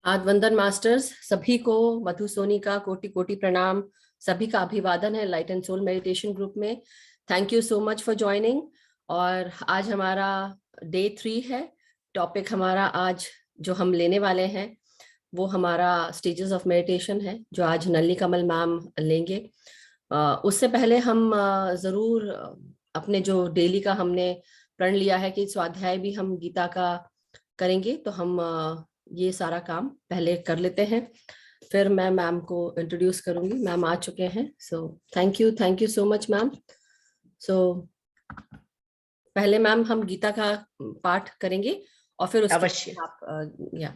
आज वंदन मास्टर्स सभी को मधु सोनी का कोटि कोटि प्रणाम। सभी का अभिवादन है light and soul meditation group में। Thank you so much for joining. और आज हमारा डे 3 है। टॉपिक हमारा आज जो हम लेने वाले हैं वो हमारा स्टेजेस ऑफ मेडिटेशन है, जो आज नलिनी कमल मैम लेंगे। उससे पहले हम जरूर अपने जो डेली का हमने प्रण लिया है कि स्वाध्याय भी हम गीता का करेंगे, तो हम ये सारा काम पहले कर लेते हैं। फिर मैं मैम को इंट्रोड्यूस करूंगी। मैम आ चुके हैं, so thank you so much ma'am. So पहले मैम हम गीता का पाठ करेंगे और फिर उसके अवश्य। बाद आप या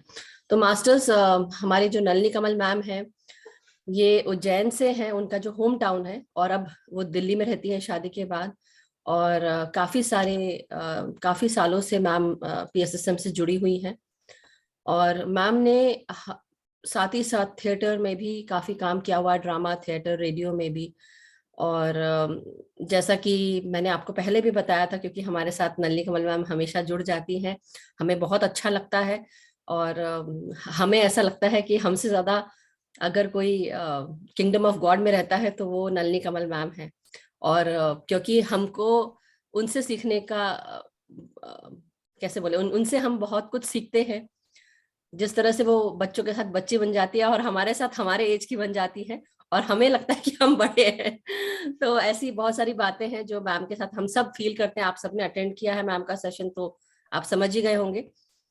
तो मास्टर्स, हमारे जो नलिनी कमल मैम है ये उज्जैन से हैं, उनका जो होम टाउन है, और अब वो दिल्ली में रहती हैं शादी के बाद। और काफी सालों से मैम पीएसएसएम से जुड़ी हुई हैं। और मैम ने साथ ही साथ थिएटर में भी काफी काम किया हुआ, ड्रामा थिएटर रेडियो में भी। और जैसा कि मैंने आपको पहले भी बताया था, क्योंकि हमारे साथ नलिनी कमल मैम हमेशा जुड़ जाती हैं, हमें बहुत अच्छा लगता है। और हमें ऐसा लगता है कि हमसे ज्यादा अगर कोई किंगडम ऑफ गॉड में रहता है तो वो नलिनी कमल मैम है। और क्योंकि हमको उनसे सीखने का कैसे बोले, उनसे हम बहुत कुछ सीखते हैं। जिस तरह से वो बच्चों के साथ बच्ची बन जाती है और हमारे साथ हमारे एज की बन जाती है, और हमें लगता है कि हम बड़े हैं। तो ऐसी बहुत सारी बातें हैं जो मैम के साथ हम सब फील करते हैं। आप सबने अटेंड किया है मैम का सेशन, तो आप समझ ही गए होंगे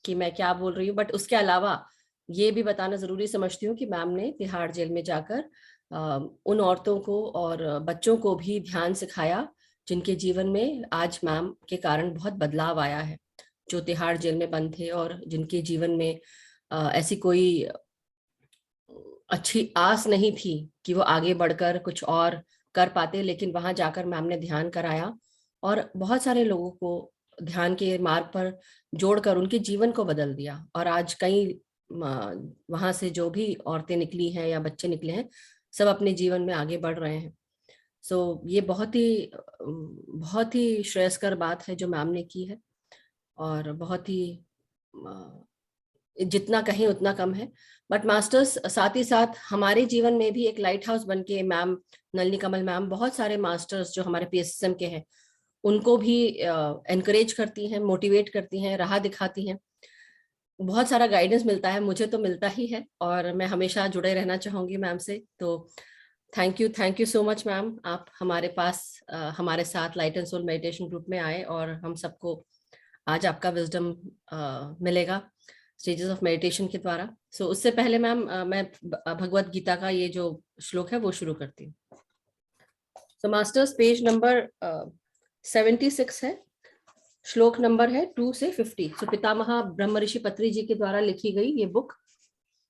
कि मैं क्या बोल रही हूँ। बट उसके अलावा ये भी बताना जरूरी समझती हूँ कि मैम ने तिहाड़ जेल में जाकर उन औरतों को और बच्चों को भी ध्यान सिखाया जिनके जीवन में आज मैम के कारण बहुत बदलाव आया है, जो तिहाड़ जेल में बंद थे और जिनके जीवन में ऐसी कोई अच्छी आस नहीं थी कि वो आगे बढ़कर कुछ और कर पाते। लेकिन वहां जाकर मैम ने ध्यान कराया और बहुत सारे लोगों को ध्यान के मार्ग पर जोड़कर उनके जीवन को बदल दिया। और आज कई वहां से जो भी औरतें निकली हैं या बच्चे निकले हैं, सब अपने जीवन में आगे बढ़ रहे हैं। सो ये बहुत ही श्रेयस्कर बात है जो मैम ने की है। और बहुत ही जितना कहें उतना कम है। बट मास्टर्स, साथ ही साथ हमारे जीवन में भी एक लाइट हाउस बन के मैम नलिनी कमल मैम बहुत सारे मास्टर्स जो हमारे पीएसएसएम के हैं उनको भी एनकरेज करती हैं, मोटिवेट करती हैं, राह दिखाती हैं। बहुत सारा गाइडेंस मिलता है, मुझे तो मिलता ही है, और मैं हमेशा जुड़े रहना चाहूंगी मैम से। तो thank you so much ma'am, आप हमारे पास हमारे साथ light and soul meditation group में आए और हम सबको आज आपका विजडम मिलेगा स्टेजेस ऑफ मेडिटेशन के द्वारा। सो उससे पहले मैम मैं भगवत गीता का ये जो श्लोक है वो शुरू करती हूँ। सो मास्टर्स, पेज नंबर 76 है। श्लोक नंबर है 2 से 50। सो पितामह ब्रह्म ऋषि पत्री जी के द्वारा लिखी गई ये बुक,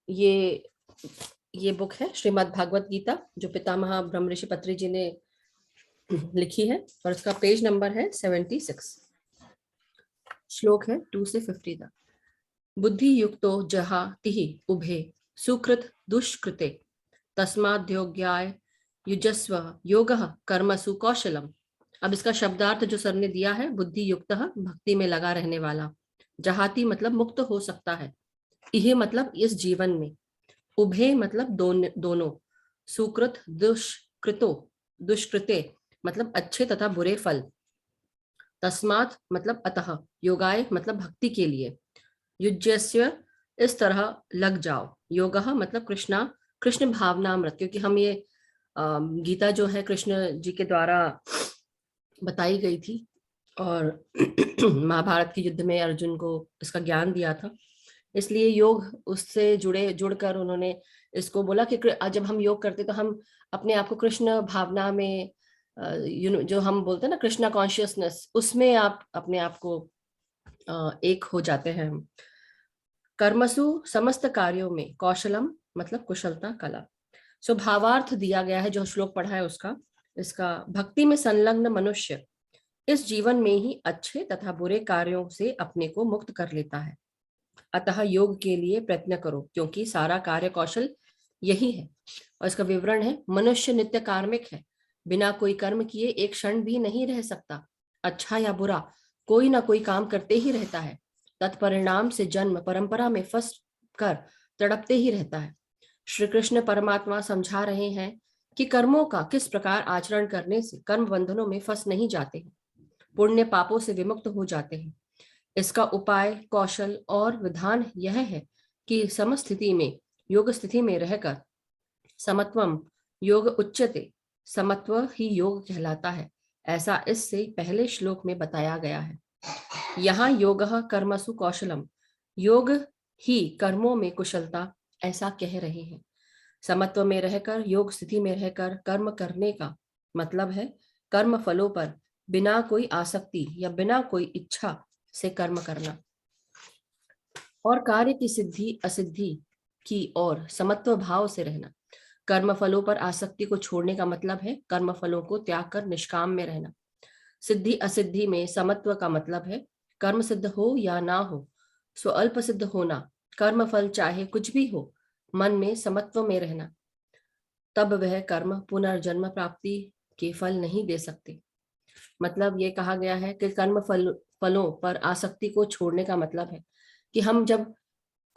ये बुक है श्रीमद् भागवत गीता, जो पितामह ब्रह्म ऋषि पत्री जी ने लिखी है। और इसका पेज नंबर है 76। श्लोक है 2 से 50 तक। बुद्धि युक्तो जहातिहि उभे सुकृत दुष्कृते तस्माद्योग्याय युजस्व योगः कर्मसु कौशलम। अब इसका शब्दार्थ जो सर ने दिया है, बुद्धि युक्त भक्ति में लगा रहने वाला, जहाती मतलब मुक्त हो सकता है, इहे मतलब इस जीवन में, उभे मतलब दोनों, सुकृत दुष्कृतो दुष्कृते मतलब अच्छे तथा बुरे फल, तस्मात् मतलब अतः, योगाय मतलब भक्ति के लिए, युज्यस्य इस तरह लग जाओ, योगः मतलब कृष्णा कृष्ण भावनामृत, क्योंकि हम ये गीता जो है कृष्ण जी के द्वारा बताई गई थी, और महाभारत के युद्ध में अर्जुन को इसका ज्ञान दिया था। इसलिए योग उससे जुड़कर उन्होंने इसको बोला कि जब हम योग करते तो हम अपने आप को कृष्ण भावना में, जो हम बोलते हैं ना कृष्णा कॉन्शियसनेस, उसमें आप अपने आप को एक हो जाते हैं। कर्मसु समस्त कार्यों में, कौशलम मतलब कुशलता, कला। सो भावार्थ दिया गया है जो श्लोक पढ़ा है उसका। इसका, भक्ति में संलग्न मनुष्य इस जीवन में ही अच्छे तथा बुरे कार्यों से अपने को मुक्त कर लेता है। अतः योग के लिए प्रयत्न करो, क्योंकि सारा कार्य कौशल यही है। और इसका विवरण है, मनुष्य नित्य कार्मिक है, बिना कोई कर्म किए एक क्षण भी नहीं रह सकता। अच्छा या बुरा कोई ना कोई काम करते ही रहता है। तत्परिणाम से जन्म परंपरा में फंस कर तड़पते ही रहता है। श्री कृष्ण परमात्मा समझा रहे हैं कि कर्मों का किस प्रकार आचरण करने से कर्म बंधनों में फंस नहीं जाते हैं, पुण्य पापों से विमुक्त हो जाते हैं। इसका उपाय, कौशल और विधान यह है कि समस्थिति में, योग स्थिति में रहकर, समत्वम योग उच्यते, समत्व ही योग कहलाता है, ऐसा इससे पहले श्लोक में बताया गया है। यहाँ योगः कर्मसु कौशलम, योग ही कर्मों में कुशलता, ऐसा कह रहे हैं। समत्व में रहकर, योग स्थिति में रहकर कर्म करने का मतलब है कर्म फलों पर बिना कोई आसक्ति या बिना कोई इच्छा से कर्म करना, और कार्य की सिद्धि असिद्धि की ओर समत्व भाव से रहना। कर्म फलों पर आसक्ति को छोड़ने का मतलब है कर्म फलों को त्याग कर निष्काम में रहना। सिद्धि असिद्धि में समत्व का मतलब है कर्म सिद्ध हो या ना हो, स्वअल्प सिद्ध होना, कर्म फल चाहे कुछ भी हो, मन में समत्व में रहना। तब वह कर्म पुनर्जन्म प्राप्ति के फल नहीं दे सकते। मतलब ये कहा गया है कि कर्म फलों पर आसक्ति को छोड़ने का मतलब है कि हम जब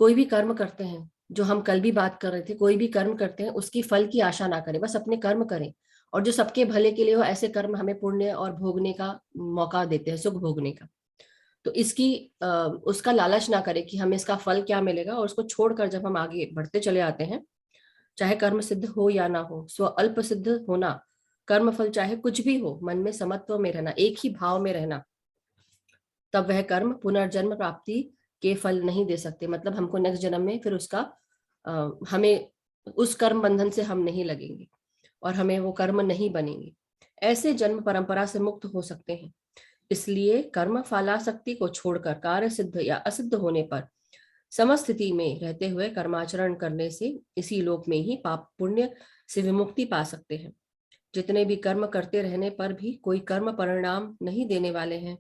कोई भी कर्म करते हैं, जो हम कल भी बात कर रहे थे, कोई भी कर्म करते हैं उसकी फल की आशा ना करें, बस अपने कर्म करें, और जो सबके भले के लिए हो ऐसे कर्म हमें पुण्य और भोगने का मौका देते हैं, सुख भोगने का। तो इसकी उसका लालच ना करें कि हमें इसका फल क्या मिलेगा, और उसको छोड़कर जब हम आगे बढ़ते चले आते हैं, चाहे कर्म सिद्ध हो या ना हो, स्व अल्प सिद्ध होना, कर्म फल चाहे कुछ भी हो, मन में समत्व में रहना, एक ही भाव में रहना, तब वह कर्म पुनर्जन्म प्राप्ति के फल नहीं दे सकते। मतलब हमको नेक्स्ट जन्म में फिर उसका हमें उस कर्म बंधन से हम नहीं लगेंगे और हमें वो कर्म नहीं बनेंगे, ऐसे जन्म परंपरा से मुक्त हो सकते हैं। इसलिए कर्म फलासक्ति को छोड़कर कार्य सिद्ध या असिद्ध होने पर समस्थिति में रहते हुए कर्माचरण करने से इसी लोक में ही पाप पुण्य से विमुक्ति पा सकते हैं। जितने भी कर्म करते रहने पर भी कोई कर्म परिणाम नहीं देने वाले हैं।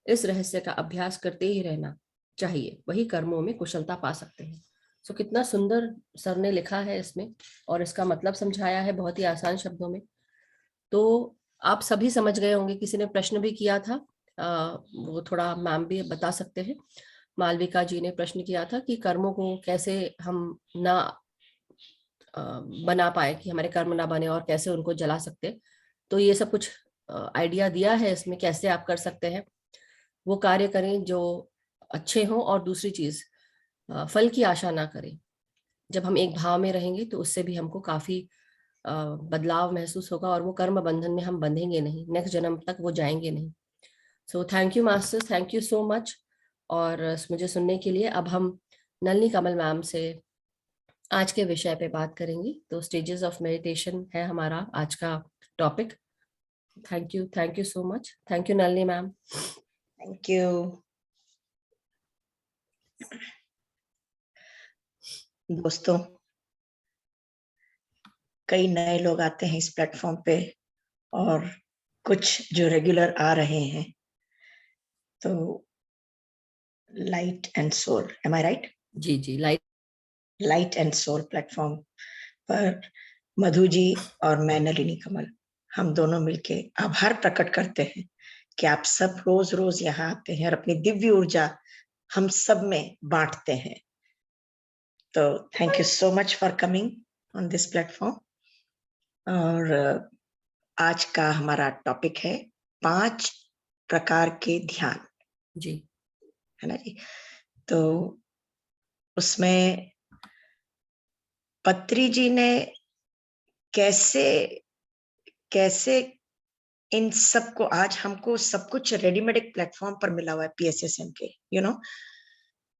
इस रहस्य का अभ्यास करते ही रहना चाहिए, वही कर्मों में कुशलता पा सकते हैं। सो कितना सुंदर सर ने लिखा है इसमें, और इसका मतलब समझाया है बहुत ही आसान शब्दों में। तो आप सभी समझ गए होंगे। किसी ने प्रश्न भी किया था, वो थोड़ा मैम भी बता सकते हैं। मालविका जी ने प्रश्न किया था कि कर्मों को कैसे हम ना बना पाए, कि हमारे कर्म ना बने और कैसे उनको जला सकते। तो ये सब कुछ आइडिया दिया है इसमें कैसे आप कर सकते हैं। वो कार्य करें जो अच्छे हों, और दूसरी चीज फल की आशा ना करें। जब हम एक भाव में रहेंगे तो उससे भी हमको काफी बदलाव महसूस होगा, और वो कर्म बंधन में हम बंधेंगे नहीं, नेक्स्ट जन्म तक वो जाएंगे नहीं। सो thank you masters, thank you so much, और मुझे सुनने के लिए। अब हम नलिनी कमल मैम से आज के विषय पे बात करेंगे। तो स्टेजेस ऑफ मेडिटेशन है हमारा आज का topic. Thank you so much. Thank you Nalini ma'am. Thank you. दोस्तों, कई नए लोग आते हैं इस प्लेटफॉर्म पे और कुछ जो रेगुलर आ रहे हैं। तो light and soul, am I right? जी जी, लाइट एंड सोल प्लेटफॉर्म पर मधु जी और मैं नलिनी कमल, हम दोनों मिलके आभार प्रकट करते हैं कि आप सब रोज रोज यहाँ आते हैं और अपनी दिव्य ऊर्जा हम सब में बांटते हैं। तो thank you so much for coming on this platform. और आज का हमारा टॉपिक है 5 प्रकार के ध्यान, जी, है ना जी? तो उसमें पत्री जी ने कैसे कैसे इन सबको, आज हमको सब कुछ रेडीमेड एक प्लेटफॉर्म पर मिला हुआ है PSSM के,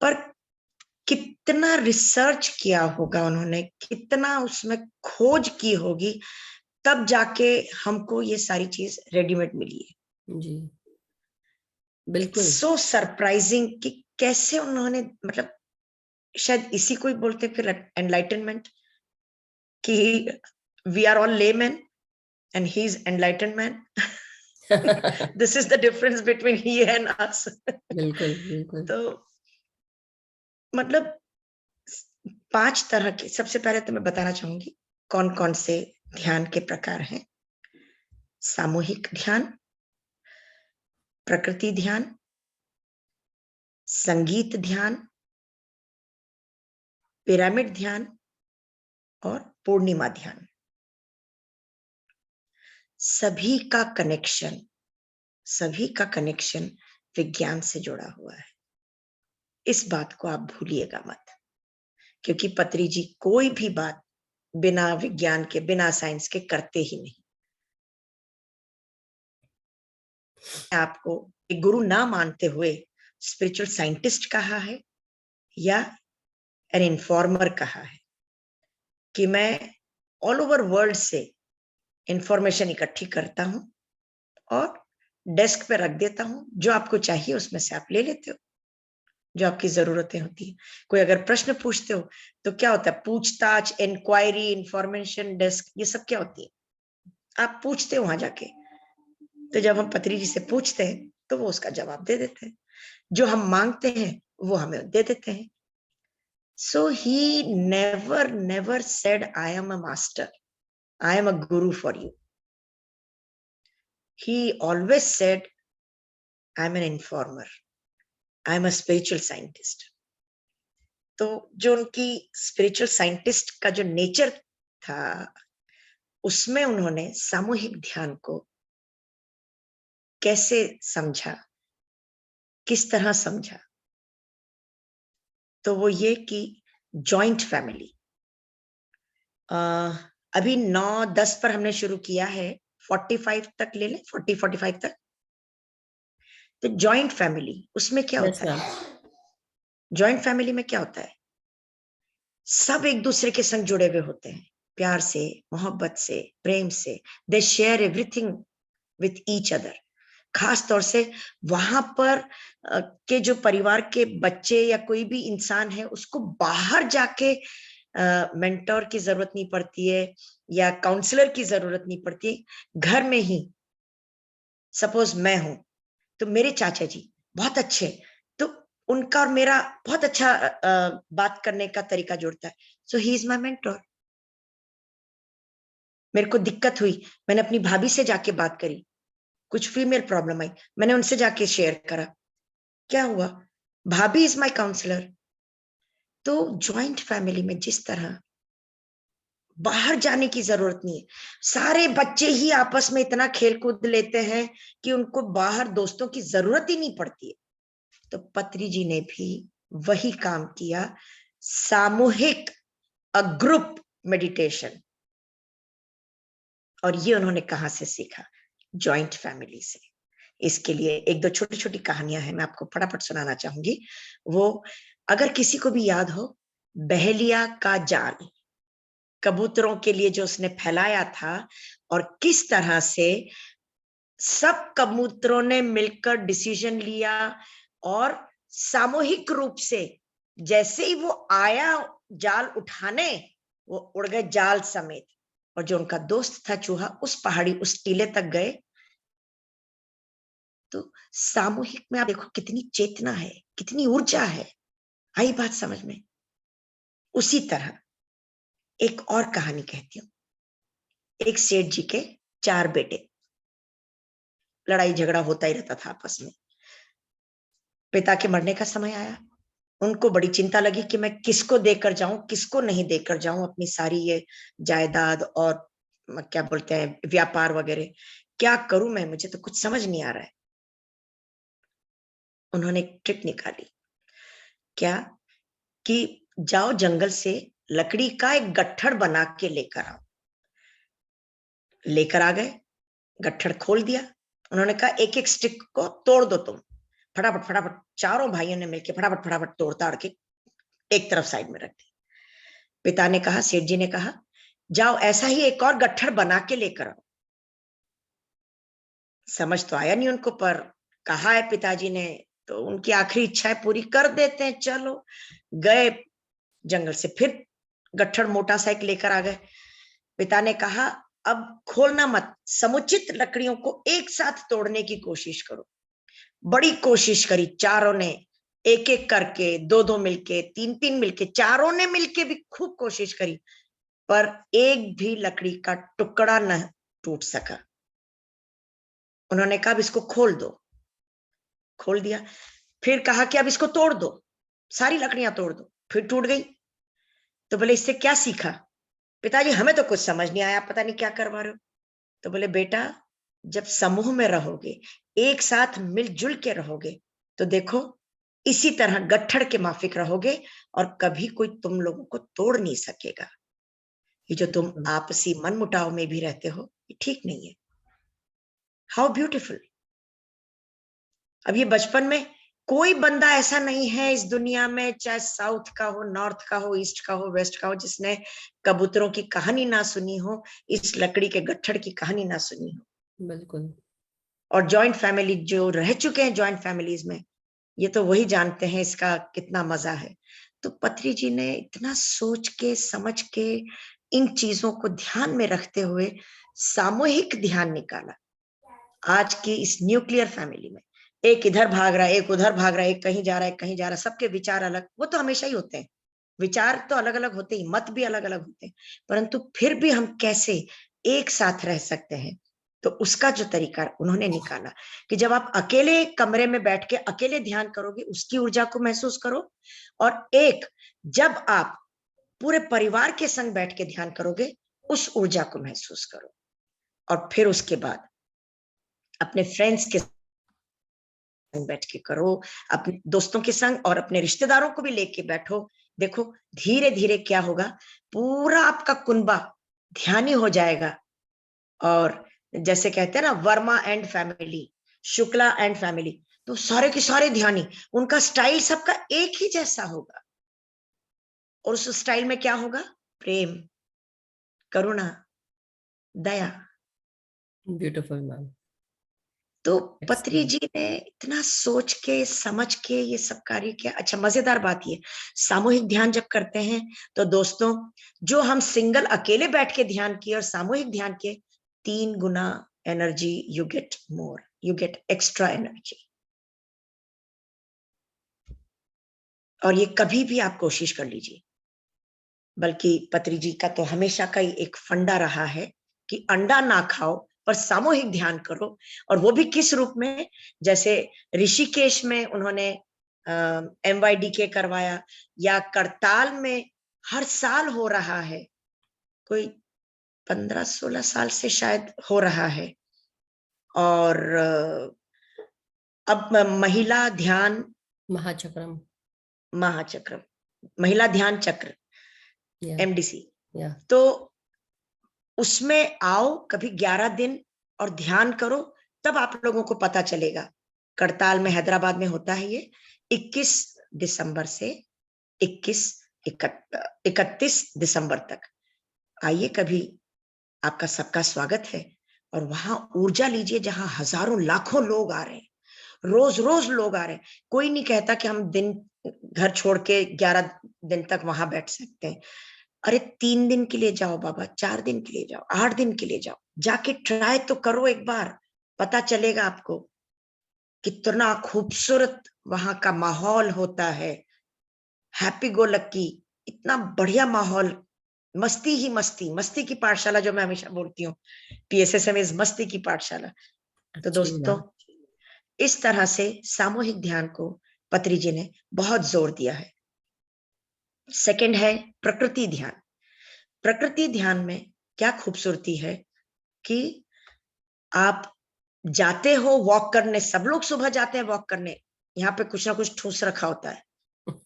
पर कितना रिसर्च किया होगा उन्होंने, कितना उसमें खोज की होगी, तब जाके हमको ये सारी चीज रेडीमेड मिली है। जी, इट्स बिल्कुल। सो सरप्राइजिंग कि कैसे उन्होंने, मतलब शायद इसी को ही बोलते फिर एनलाइटनमेंट, कि we are all layman and he is enlighten man. This is the difference between he and us. बिल्कुल बिल्कुल। तो मतलब 5 तरह के, सबसे पहले तो मैं बताना चाहूंगी कौन कौन से ध्यान के प्रकार हैं। सामूहिक ध्यान, प्रकृति ध्यान, संगीत ध्यान, पिरामिड ध्यान और पूर्णिमा ध्यान, सभी का कनेक्शन विज्ञान से जुड़ा हुआ है। इस बात को आप भूलिएगा मत, क्योंकि पत्री जी कोई भी बात बिना विज्ञान के, बिना साइंस के करते ही नहीं। आपको एक गुरु ना मानते हुए स्पिरिचुअल साइंटिस्ट कहा है या एन इन्फॉर्मर कहा है कि मैं ऑल ओवर वर्ल्ड से इंफॉर्मेशन इकट्ठी करता हूं और डेस्क पे रख देता हूं, जो आपको चाहिए उसमें से आप ले लेते हो, जो आपकी जरूरतें होती है। कोई अगर प्रश्न पूछते हो तो क्या होता है, पूछताछ, इंक्वायरी, इंफॉर्मेशन डेस्क, ये सब क्या होती है, आप पूछते हो वहां जाके। तो जब हम पत्री जी से पूछते हैं तो वो उसका जवाब दे देते हैं, जो हम मांगते हैं वो हमें दे देते हैं। So he never said, I am a master, I am a guru for you. He always said, I am an informer, I am a spiritual scientist. तो जो उनकी स्पिरिचुअल साइंटिस्ट का जो नेचर था, उसमें उन्होंने सामूहिक ध्यान को कैसे समझा, किस तरह समझा, तो वो ये कि जॉइंट फैमिली, अभी 9-10 पर हमने शुरू किया है, 45 तक ले लें, 40-45 तक। तो जॉइंट फैमिली, उसमें क्या होता है, जॉइंट फैमिली में क्या होता है, सब एक दूसरे के संग जुड़े हुए होते हैं, प्यार से, मोहब्बत से, प्रेम से। They share everything with each other. खास तौर से वहां पर के जो परिवार के बच्चे या कोई भी इंसान है, उसको बाहर जाके मेंटोर की जरूरत नहीं पड़ती है या काउंसलर की जरूरत नहीं पड़ती है। घर में ही सपोज मैं हूं तो मेरे चाचा जी बहुत अच्छे, तो उनका और मेरा बहुत अच्छा बात करने का तरीका जुड़ता है। सो ही इज माय मेंटोर। मेरे को दिक्कत हुई, मैंने अपनी भाभी से जाके बात करी, कुछ फीमेल प्रॉब्लम आई, मैंने उनसे जाके शेयर करा, क्या हुआ, भाभी इज माय काउंसलर। तो ज्वाइंट फैमिली में जिस तरह बाहर जाने की जरूरत नहीं है, सारे बच्चे ही आपस में इतना खेल कूद लेते हैं कि उनको बाहर दोस्तों की जरूरत ही नहीं पड़ती है। तो पत्री जी ने भी वही काम किया, सामूहिक, अ ग्रुप मेडिटेशन। और ये उन्होंने कहां से सीखा, जॉइंट फैमिली से। इसके लिए एक दो छोटी छोटी कहानियां हैं, मैं आपको फटाफट सुनाना चाहूंगी। वो अगर किसी को भी याद हो, बहेलिया का जाल कबूतरों के लिए जो उसने फैलाया था, और किस तरह से सब कबूतरों ने मिलकर डिसीजन लिया और सामूहिक रूप से जैसे ही वो आया जाल उठाने, वो उड़ गए जाल समेत। और जो उनका दोस्त था चूहा, उस पहाड़ी, उस टीले तक गए। तो सामूहिक में आप देखो कितनी चेतना है, कितनी ऊर्जा है। आई बात समझ में? उसी तरह एक और कहानी कहती हूँ। एक सेठ जी के 4 बेटे, लड़ाई झगड़ा होता ही रहता था आपस में। पिता के मरने का समय आया, उनको बड़ी चिंता लगी कि मैं किसको देकर जाऊं, किसको नहीं देकर जाऊं अपनी सारी ये जायदाद और क्या बोलते हैं व्यापार वगैरह, क्या करूं मैं, मुझे तो कुछ समझ नहीं आ रहा है। उन्होंने एक ट्रिक निकाली, क्या कि जाओ जंगल से लकड़ी का एक गट्ठड़ बना के लेकर आओ। लेकर आ गए, गट्ठड़ खोल दिया। उन्होंने कहा एक एक स्टिक को तोड़ दो तुम। फटाफट फटाफट चारों भाइयों ने मिलकर फटाफट फटाफट तोड़ ताड़ के एक तरफ साइड में रख दी। पिता ने कहा, सेठ जी ने कहा, जाओ ऐसा ही एक और गट्ठड़ बना के लेकर आओ। समझ तो आया नहीं उनको, पर कहा है पिताजी ने तो उनकी आखिरी इच्छाएं पूरी कर देते हैं। चलो गए जंगल से, फिर गट्ठड़ मोटा सा एक लेकर आ गए। पिता ने कहा, अब खोलना मत, समुचित लकड़ियों को एक साथ तोड़ने की कोशिश करो। बड़ी कोशिश करी चारों ने, एक एक करके, दो दो मिलके, तीन तीन मिलके, चारों ने मिलके भी खूब कोशिश करी, पर एक भी लकड़ी का टुकड़ा न टूट सका। उन्होंने कहा अब इसको खोल दो। खोल दिया। फिर कहा कि अब इसको तोड़ दो, सारी लकड़ियां तोड़ दो। फिर टूट गई। तो बोले इससे क्या सीखा? पिताजी हमें तो कुछ समझ नहीं आया, पता नहीं क्या करवा रहे हो। तो बोले बेटा, जब समूह में रहोगे, एक साथ मिलजुल के रहोगे, तो देखो इसी तरह गट्ठड़ के माफिक रहोगे और कभी कोई तुम लोगों को तोड़ नहीं सकेगा। ये जो तुम आपसी मनमुटाव में भी रहते हो, ये ठीक नहीं है। How beautiful. अब ये बचपन में कोई बंदा ऐसा नहीं है इस दुनिया में, चाहे साउथ का हो, नॉर्थ का हो, ईस्ट का हो, वेस्ट का हो, जिसने कबूतरों की कहानी ना सुनी हो, इस लकड़ी के गट्ठड़ की कहानी ना सुनी हो। बिल्कुल। और जॉइंट फैमिली जो रह चुके हैं, जॉइंट फैमिलीज में, ये तो वही जानते हैं इसका कितना मजा है। तो पत्री जी ने इतना सोच के समझ के इन चीजों को ध्यान में रखते हुए सामूहिक ध्यान निकाला। आज की इस न्यूक्लियर फैमिली में एक इधर भाग रहा है, एक उधर भाग रहा है, एक कहीं जा रहा है, कहीं जा रहा है, सबके विचार अलग, वो तो हमेशा ही होते हैं, विचार तो अलग अलग होते ही, मत भी अलग अलग होते हैं, परंतु फिर भी हम कैसे एक साथ रह सकते हैं, तो उसका जो तरीका उन्होंने निकाला कि जब आप अकेले कमरे में बैठ के अकेले ध्यान करोगे, उसकी ऊर्जा को महसूस करो, और एक जब आप पूरे परिवार के संग बैठ के ध्यान करोगे, उस ऊर्जा को महसूस करो। और फिर उसके बाद अपने फ्रेंड्स के संग बैठ के करो, अपने दोस्तों के संग और अपने रिश्तेदारों को भी लेके बैठो। देखो धीरे धीरे क्या होगा, पूरा आपका कुनबा ध्यानी हो जाएगा। और जैसे कहते हैं ना, Verma and family, Shukla and family, तो सारे के सारे ध्यानी, उनका स्टाइल सबका एक ही जैसा होगा। और उस स्टाइल में क्या होगा? प्रेम, करुणा, दया। Beautiful ma'am. तो पत्री जी ने इतना सोच के समझ के ये सब कार्य किया। अच्छा, मजेदार बात ये, सामूहिक ध्यान जब करते हैं तो दोस्तों, जो हम सिंगल अकेले बैठ के ध्यान किए और सामूहिक ध्यान किए, 3 गुना energy you get more, you get extra energy. और ये कभी भी आप कोशिश कर लीजिए। बल्कि पत्री जी का तो हमेशा का ही एक फंडा रहा है कि अंडा ना खाओ पर सामूहिक ध्यान करो। और वो भी किस रूप में? जैसे ऋषिकेश में उन्होंने MYDK करवाया, या करताल में हर साल हो रहा है, कोई 15-16 साल से शायद हो रहा है। और अब महिला ध्यान महाचक्रम, महाचक्र, महिला ध्यान चक्र, या MDC, या तो उसमें आओ कभी 11 दिन और ध्यान करो, तब आप लोगों को पता चलेगा। करताल में, हैदराबाद में होता है ये, 21 दिसंबर से 31 दिसंबर तक। आइए कभी, आपका सबका स्वागत है। और वहां ऊर्जा लीजिए जहां हजारों लाखों लोग आ रहे हैं, रोज रोज लोग आ रहे हैं। कोई नहीं कहता कि हम दिन घर छोड़ के 11 दिन तक वहां बैठ सकते हैं। अरे 3 दिन के लिए जाओ बाबा, 4 दिन के लिए जाओ, 8 दिन के लिए जाओ, जाके ट्राई तो करो एक बार, पता चलेगा आपको कितना खूबसूरत वहां का माहौल होता है। हैप्पी गो लक्की, इतना बढ़िया माहौल, मस्ती ही मस्ती, मस्ती की पाठशाला जो मैं हमेशा बोलती हूँ, PSSM इज मस्ती की पाठशाला। तो अच्छी दोस्तों, मैम। इस तरह से सामूहिक ध्यान को पत्री जी ने बहुत जोर दिया है। सेकंड है प्रकृति ध्यान। प्रकृति ध्यान में क्या खूबसूरती है कि आप जाते हो वॉक करने, सब लोग सुबह जाते हैं वॉक करने, यहाँ पे कुछ ना कुछ ठूस रखा होता है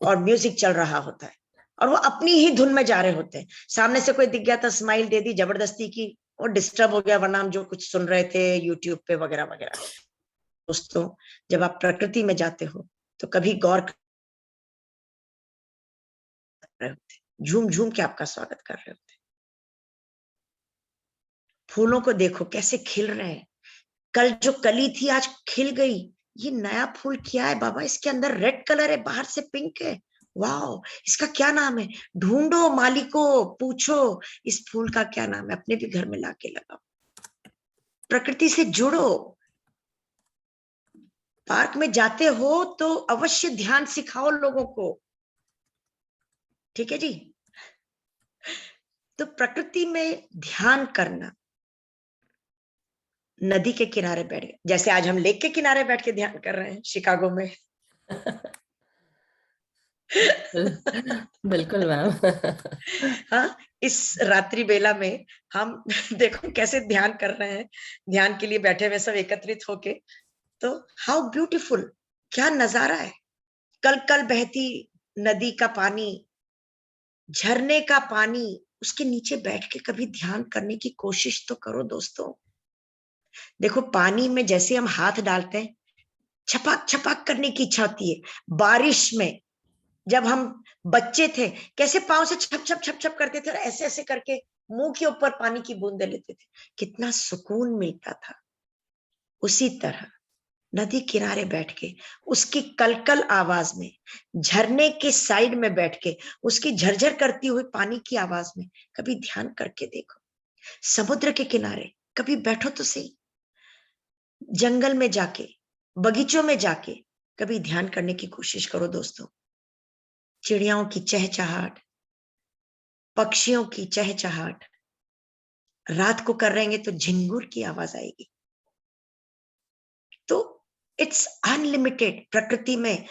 और म्यूजिक चल रहा होता है, और वो अपनी ही धुन में जा रहे होते हैं। सामने से कोई दिख गया तो स्माइल दे दी जबरदस्ती की, वो डिस्टर्ब हो गया, वरना हम जो कुछ सुन रहे थे यूट्यूब पे वगैरह वगैरह। दोस्तों, जब आप प्रकृति में जाते हो तो कभी गौर कर रहे होते, झूम झूम के आपका स्वागत कर रहे होते। फूलों को देखो कैसे खिल रहे हैं, कल जो कली थी आज खिल गई। ये नया फूल क्या है बाबा? इसके अंदर रेड कलर है, बाहर से पिंक है, वाओ, इसका क्या नाम है? ढूंढो, माली को पूछो इस फूल का क्या नाम है, अपने भी घर में लाके लगाओ। प्रकृति से जुड़ो। पार्क में जाते हो तो अवश्य ध्यान सिखाओ लोगों को, ठीक है जी? तो प्रकृति में ध्यान करना, नदी के किनारे बैठ गए, जैसे आज हम लेक के किनारे बैठ के ध्यान कर रहे हैं शिकागो में। बिल्कुल मैम। हाँ, इस रात्रि बेला में हम देखो कैसे ध्यान कर रहे हैं, ध्यान के लिए बैठे हुए सब एकत्रित होके, तो हाउ ब्यूटीफुल, क्या नजारा है। कल कल बहती नदी का पानी, झरने का पानी, उसके नीचे बैठ के कभी ध्यान करने की कोशिश तो करो दोस्तों। देखो पानी में जैसे हम हाथ डालते हैं, छपाक छपाक करने की इच्छा होती है। बारिश में जब हम बच्चे थे, कैसे पाँव से छप छप छप छप करते थे और ऐसे ऐसे करके मुंह के ऊपर पानी की बूंदे लेते थे, कितना सुकून मिलता था। उसी तरह नदी किनारे बैठ के उसकी कलकल आवाज में, झरने के साइड में बैठ के उसकी झरझर करती हुई पानी की आवाज में कभी ध्यान करके देखो। समुद्र के किनारे कभी बैठो तो सही, जंगल में जाके, बगीचों में जाके कभी ध्यान करने की कोशिश करो दोस्तों। चिड़ियाओं की चहचहाट, पक्षियों की चहचहाट, रात को कर रहेंगे तो झिंगुर की आवाज आएगी। तो इट्स अनलिमिटेड प्रकृति में।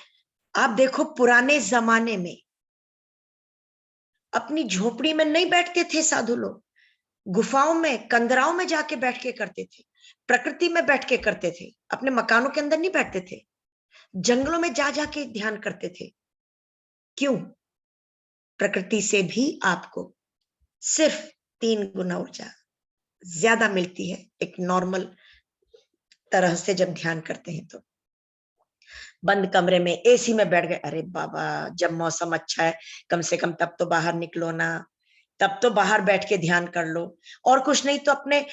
आप देखो पुराने जमाने में अपनी झोपड़ी में नहीं बैठते थे साधु लोग, गुफाओं में, कंदराओं में जाके बैठ के करते थे, प्रकृति में बैठ के करते थे, अपने मकानों के अंदर नहीं बैठते थे, जंगलों में जा जाके ध्यान करते थे। क्यों? प्रकृति से भी आपको सिर्फ 3 गुना ऊर्जा ज्यादा मिलती है एक नॉर्मल तरह से जब ध्यान करते हैं। तो बंद कमरे में एसी में बैठ गए, अरे बाबा जब मौसम अच्छा है कम से कम तब तो बाहर निकलो ना, तब तो बाहर बैठ के ध्यान कर लो, और कुछ नहीं तो अपने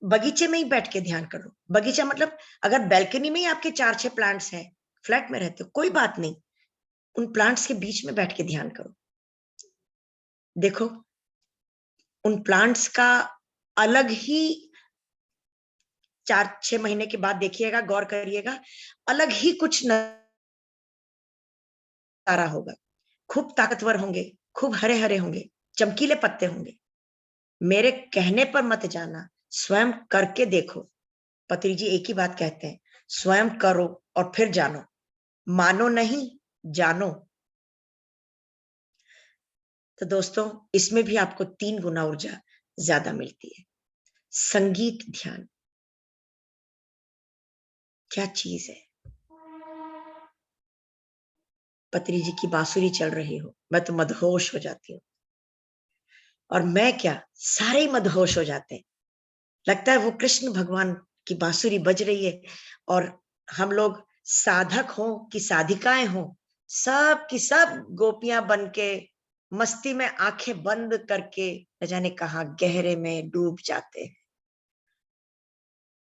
बगीचे में ही बैठ के ध्यान कर लो। बगीचा मतलब अगर बैल्कनी में ही आपके 4-6 प्लांट्स हैं, फ्लैट में रहते हो कोई बात नहीं, उन प्लांट्स के बीच में बैठ के ध्यान करो। देखो उन प्लांट्स का अलग ही 4-6 महीने के बाद देखिएगा, गौर करिएगा, अलग ही कुछ नजारा होगा। खूब ताकतवर होंगे, खूब हरे हरे होंगे, चमकीले पत्ते होंगे। मेरे कहने पर मत जाना, स्वयं करके देखो। पत्री जी एक ही बात कहते हैं, स्वयं करो और फिर जानो, मानो नहीं जानो। तो दोस्तों इसमें भी आपको 3 गुना ऊर्जा ज्यादा मिलती है। संगीत ध्यान क्या चीज है। पत्री जी की बांसुरी चल रही हो, मैं तो मदहोश हो जाती हूँ, और मैं क्या सारे ही मदहोश हो जाते हैं। लगता है वो कृष्ण भगवान की बांसुरी बज रही है, और हम लोग साधक हो कि साधिकाएं हो, सब की सब गोपियां बन के मस्ती में आंखें बंद करके न जाने कहां गहरे में डूब जाते हैं।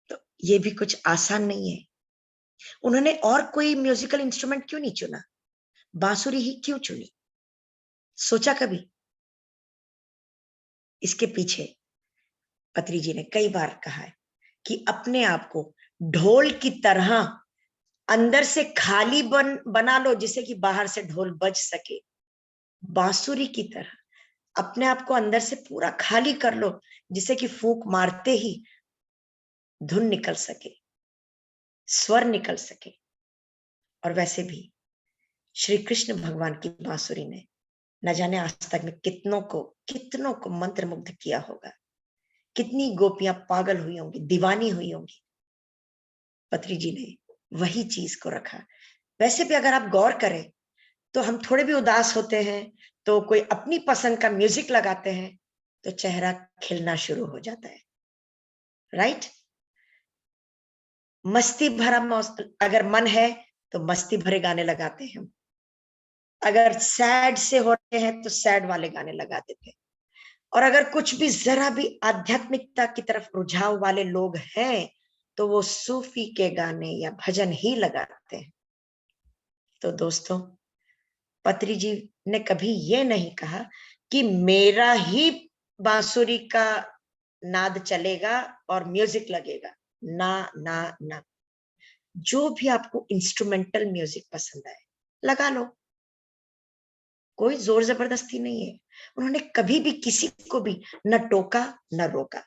तो ये भी कुछ आसान नहीं है। उन्होंने और कोई म्यूजिकल इंस्ट्रूमेंट क्यों नहीं चुना, बांसुरी ही क्यों चुनी? सोचा कभी? इसके पीछे पत्री जी ने कई बार कहा है कि अपने आप को ढोल की तरह अंदर से खाली बना लो, जिससे कि बाहर से ढोल बज सके। बांसुरी की तरह अपने आप को अंदर से पूरा खाली कर लो, जिससे कि फूंक मारते ही धुन निकल सके, स्वर निकल सके। और वैसे भी श्री कृष्ण भगवान की बांसुरी ने न जाने आज तक में कितनों को मंत्रमुग्ध किया होगा, कितनी गोपियां पागल हुई होंगी, दीवानी हुई होंगी। पत्री जी ने वही चीज को रखा। वैसे भी अगर आप गौर करें तो हम थोड़े भी उदास होते हैं तो कोई अपनी पसंद का म्यूजिक लगाते हैं तो चेहरा खिलना शुरू हो जाता है, राइट? मस्ती भरा अगर मन है तो मस्ती भरे गाने लगाते हैं हम। अगर सैड से हो रहे हैं तो सैड वाले गाने लगा देते हैं। और अगर कुछ भी जरा भी आध्यात्मिकता की तरफ रुझाव वाले लोग हैं तो वो सूफी के गाने या भजन ही लगाते हैं। तो दोस्तों पत्री जी ने कभी ये नहीं कहा कि मेरा ही बांसुरी का नाद चलेगा और म्यूजिक लगेगा, ना ना ना। जो भी आपको इंस्ट्रूमेंटल म्यूजिक पसंद आए लगा लो, कोई जोर जबरदस्ती नहीं है। उन्होंने कभी भी किसी को भी न टोका न रोका।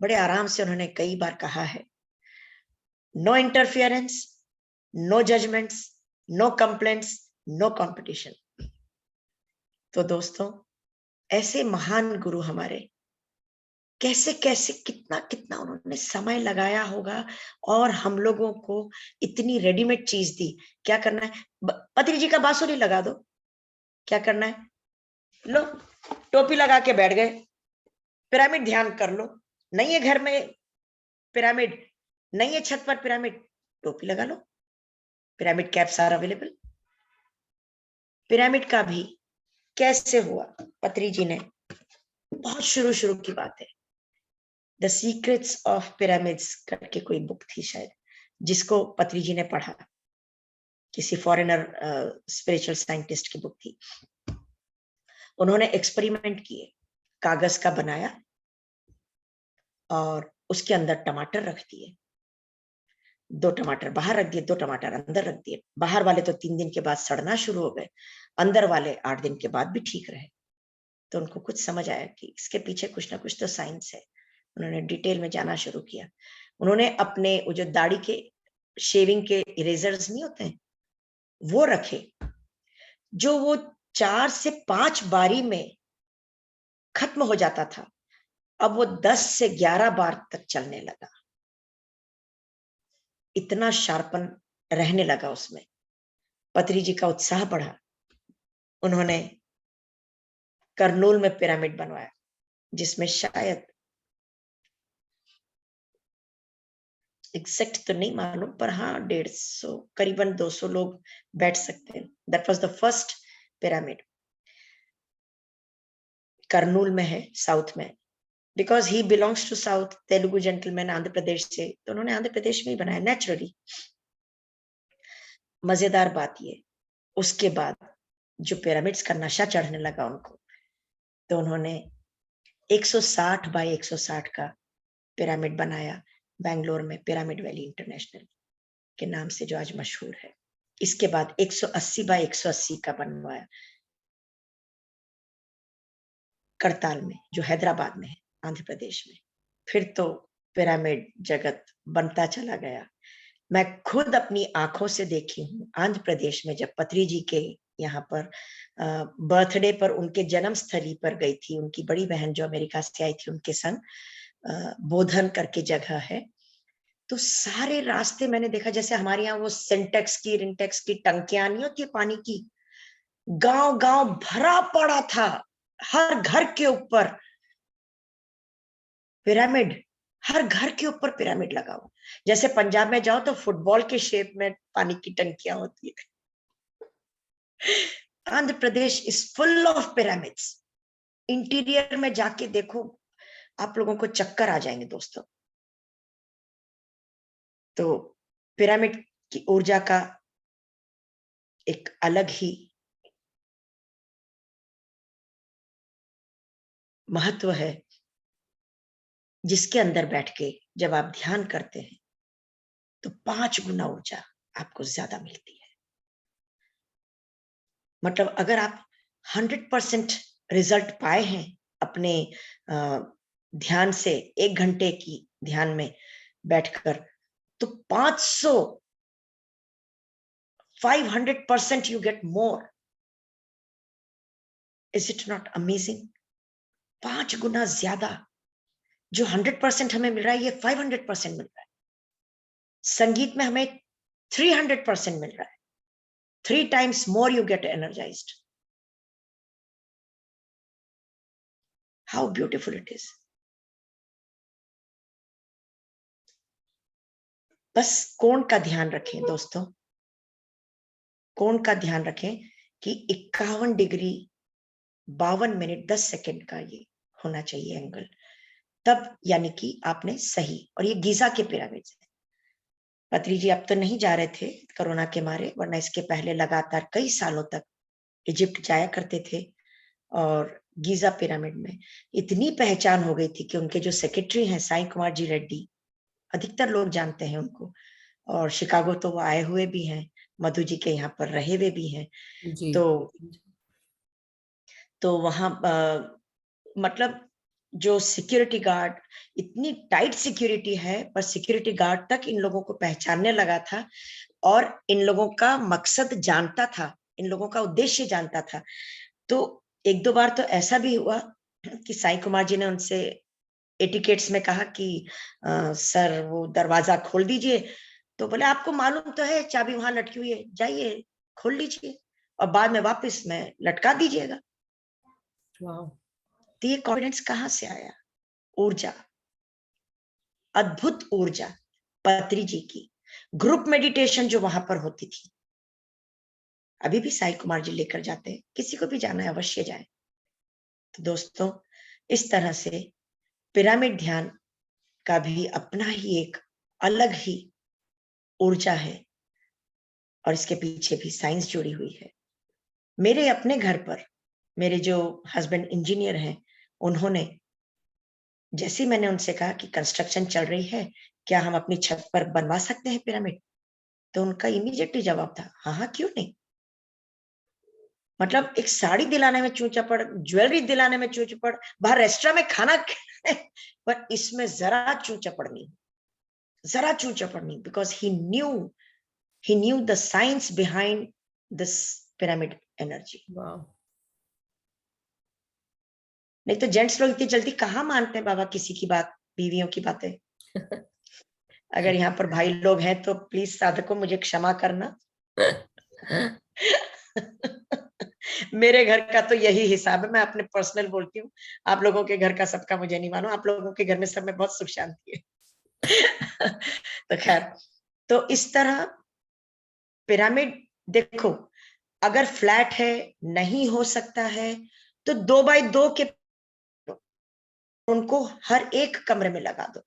बड़े आराम से उन्होंने कई बार कहा है, no interference, no judgments, no complaints, no competition. तो दोस्तों, ऐसे महान गुरु हमारे कैसे कैसे कितना कितना उन्होंने समय लगाया होगा और हम लोगों को इतनी रेडीमेड चीज दी। क्या करना है, पत्री जी का बांसुरी लगा दो, क्या करना है, लो टोपी लगा के बैठ गए, पिरामिड ध्यान कर लो। नहीं है घर में पिरामिड, नहीं है छत पर पिरामिड, टोपी लगा लो, pyramid caps are available. Pyramid का भी कैसे हुआ, पत्री जी ने, बहुत शुरू की बात है, द सीक्रेट्स ऑफ पिरामिड्स करके कोई बुक थी शायद, जिसको पत्री जी ने पढ़ा, किसी फॉरेनर स्पिरिचुअल साइंटिस्ट की बुक थी। उन्होंने एक्सपेरिमेंट किए, कागज का बनाया और उसके अंदर टमाटर रख दिए, 2 टमाटर बाहर रख दिए, 2 टमाटर अंदर रख दिए। बाहर वाले तो 3 दिन के बाद सड़ना शुरू हो गए, अंदर वाले 8 दिन के बाद भी ठीक रहे। तो उनको कुछ समझ आया कि इसके पीछे कुछ ना कुछ तो साइंस है। उन्होंने डिटेल में जाना शुरू किया। उन्होंने अपने वो जो दाढ़ी के शेविंग के इरेजर्स नहीं होते हैं, वो रखे, जो वो 4 से 5 बारी में खत्म हो जाता था, अब वो 10 से 11 बार तक चलने लगा। इतना शार्पन रहने लगा उसमें। पत्री जी का उत्साह बढ़ा। उन्होंने करनूल में पिरामिड बनवाया, जिसमें शायद एग्जैक्ट तो नहीं मालूम, पर हाँ 150 करीबन 200 लोग बैठ सकते हैं। That was the first pyramid. Kurnool में है, साउथ में, because he belongs to south, Telugu gentleman, Andhra Pradesh से, तो उन्होंने आंध्र प्रदेश में ही बनाया नेचुरली। मजेदार बात ये, उसके बाद जो पिरामिड्स का नशा चढ़ने लगा उनको, तो उन्होंने 160 बाय 160 का पिरामिड बनाया बैंगलोर में, पिरामिड वैली इंटरनेशनल के नाम से, जो आज मशहूर है। इसके बाद 180 बाय 180 का बनवाया करताल में, जो हैदराबाद में है, आंध्र प्रदेश में। फिर तो पिरामिड जगत बनता चला गया। मैं खुद अपनी आंखों से देखी हूँ आंध्र प्रदेश में, जब पत्री जी के यहाँ पर बर्थडे पर, उनके जन्म स्थली पर गई थी, उनकी बड़ी बहन जो अमेरिका से आई थी उनके संग, बोधन करके जगह है, तो सारे रास्ते मैंने देखा, जैसे हमारे यहाँ वो सिंटेक्स की रिंटेक्स की टंकियां नहीं होती पानी की, गांव गांव भरा पड़ा था, हर घर के ऊपर पिरामिड, हर घर के ऊपर पिरामिड लगा हुआ। जैसे पंजाब में जाओ तो फुटबॉल के शेप में पानी की टंकियां होती है। Andhra Pradesh is full of pyramids. Interior में जाके देखो, आप लोगों को चक्कर आ जाएंगे दोस्तों। तो पिरामिड की ऊर्जा का एक अलग ही महत्व है, जिसके अंदर बैठ के जब आप ध्यान करते हैं तो 5 गुना ऊर्जा आपको ज्यादा मिलती है। मतलब अगर आप 100% रिजल्ट पाए हैं अपने ध्यान से, 1 घंटे की ध्यान में बैठकर, तो 500% you get more. Is it not amazing? 5 गुना ज्यादा। जो 100% हमें मिल रहा है, ये 500% मिल रहा है। संगीत में हमें 300% मिल रहा है। 3 times more you get energized. How beautiful it is. बस कोण का ध्यान रखें दोस्तों, कोण का ध्यान रखें कि 51 डिग्री 52 मिनट 10 सेकंड का ये होना चाहिए एंगल, तब यानी कि आपने सही। और ये गीजा के पिरामिड्स है। पत्री जी अब तो नहीं जा रहे थे कोरोना के मारे, वरना इसके पहले लगातार कई सालों तक इजिप्ट जाया करते थे। और गीजा पिरामिड में इतनी पहचान हो गई थी कि उनके जो सेक्रेटरी हैं साईं कुमार जी रेड्डी, अधिकतर लोग जानते हैं उनको, और शिकागो तो वो आए हुए भी हैं, मधु जी के यहाँ पर रहे हुए भी हैं। जी। तो वहां मतलब जो सिक्योरिटी गार्ड, इतनी टाइट सिक्योरिटी है, पर सिक्योरिटी गार्ड तक इन लोगों को पहचानने लगा था और इन लोगों का मकसद जानता था इन लोगों का उद्देश्य जानता था। तो एक दो बार तो ऐसा भी हुआ कि साईं कुमार जी ने उनसे एटिकेट्स में कहा कि सर वो दरवाजा खोल दीजिए, तो बोले आपको मालूम तो है चाबी वहां लटकी हुई है, जाइए खोल लीजिए और बाद में वापस में लटका दीजिएगा। वाह, तो ये कॉन्फिडेंस कहाँ से आया? ऊर्जा, अद्भुत ऊर्जा पत्री जी की। ग्रुप मेडिटेशन जो वहां पर होती थी, अभी भी साईं कुमार जी लेकर जाते हैं, किसी को भी जाना है अवश्य जाए। तो दोस्तों, इस तरह से पिरामिड ध्यान का भी अपना ही एक अलग ही ऊर्जा है और इसके पीछे भी साइंस जुड़ी हुई है। मेरे अपने घर पर मेरे जो हस्बैंड इंजीनियर हैं, उन्होंने जैसे ही मैंने उनसे कहा कि कंस्ट्रक्शन चल रही है, क्या हम अपनी छत पर बनवा सकते हैं पिरामिड, तो उनका इमीडिएटली जवाब था, हाँ हाँ क्यों नहीं। मतलब एक साड़ी दिलाने में चूचा पड़, ज्वेलरी दिलाने में चूचा पड़, बाहर रेस्टोरेंट में खाना पर इसमें जरा चूचा पड़नी, जरा चूचा पड़नी, because he knew the science behind this pyramid energy. वाह, नहीं तो जेंट्स लोग इतनी जल्दी कहाँ मानते हैं बाबा किसी की बात, बीवियों की बातें। अगर यहाँ पर भाई लोग हैं तो प्लीज साधकों मुझे क्षमा करना। मेरे घर का तो यही हिसाब है, मैं अपने पर्सनल बोलती हूँ, आप लोगों के घर का सबका मुझे नहीं मालूम, आप लोगों के घर में सब में बहुत सुख शांति है। तो खैर, तो इस तरह पिरामिड देखो, अगर फ्लैट है, नहीं हो सकता है, तो 2x2 के उनको हर एक कमरे में लगा दो।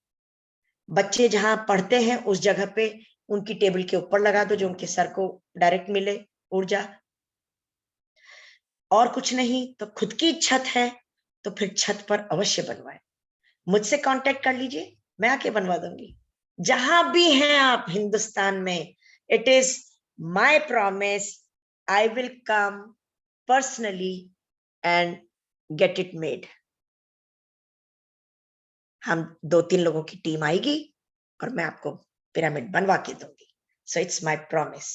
बच्चे जहां पढ़ते हैं उस जगह पे उनकी टेबल के ऊपर लगा दो, जो उनके सर को डायरेक्ट मिले ऊर्जा। और कुछ नहीं तो खुद की छत है तो फिर छत पर अवश्य बनवाए। मुझसे कांटेक्ट कर लीजिए, मैं आके बनवा दूंगी। जहां भी हैं आप हिंदुस्तान में, it is my promise, I will come personally and get it made. हम 2-3 लोगों की टीम आएगी और मैं आपको पिरामिड बनवा के दूंगी। So it's my promise.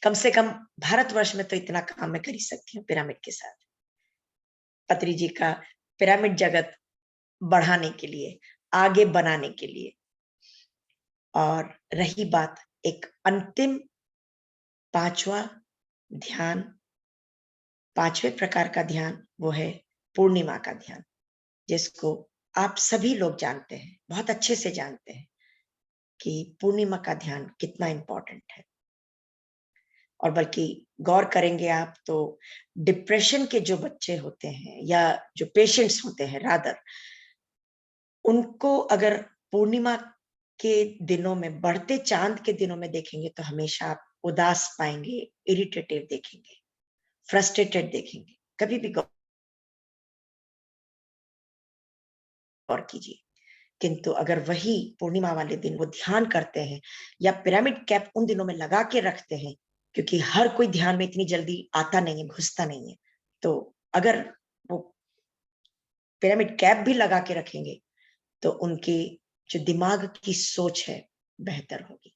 कम से कम भारतवर्ष में तो इतना काम मैं कर ही सकती हूँ पिरामिड के साथ। पत्री जी का पिरामिड जगत बढ़ाने के लिए, आगे बनाने के लिए। और रही बात एक अंतिम 5वां ध्यान, 5वें प्रकार का ध्यान, वो है पूर्णिमा का ध्यान, जिसको आप सभी लोग जानते हैं, बहुत अच्छे से जानते हैं कि पूर्णिमा का ध्यान कितना इंपॉर्टेंट है। और बल्कि गौर करेंगे आप तो डिप्रेशन के जो बच्चे होते हैं या जो पेशेंट्स होते हैं रादर, उनको अगर पूर्णिमा के दिनों में, बढ़ते चांद के दिनों में देखेंगे तो हमेशा आप उदास पाएंगे, इरिटेटिव देखेंगे, फ्रस्ट्रेटेड देखेंगे। कभी भी गौर कीजिए। किंतु अगर वही पूर्णिमा वाले दिन वो ध्यान करते हैं या पिरामिड कैप उन दिनों में लगा के रखते हैं, क्योंकि हर कोई ध्यान में इतनी जल्दी आता नहीं है, घुसता नहीं है, तो अगर वो पिरामिड कैप भी लगा के रखेंगे तो उनकी जो दिमाग की सोच है बेहतर होगी।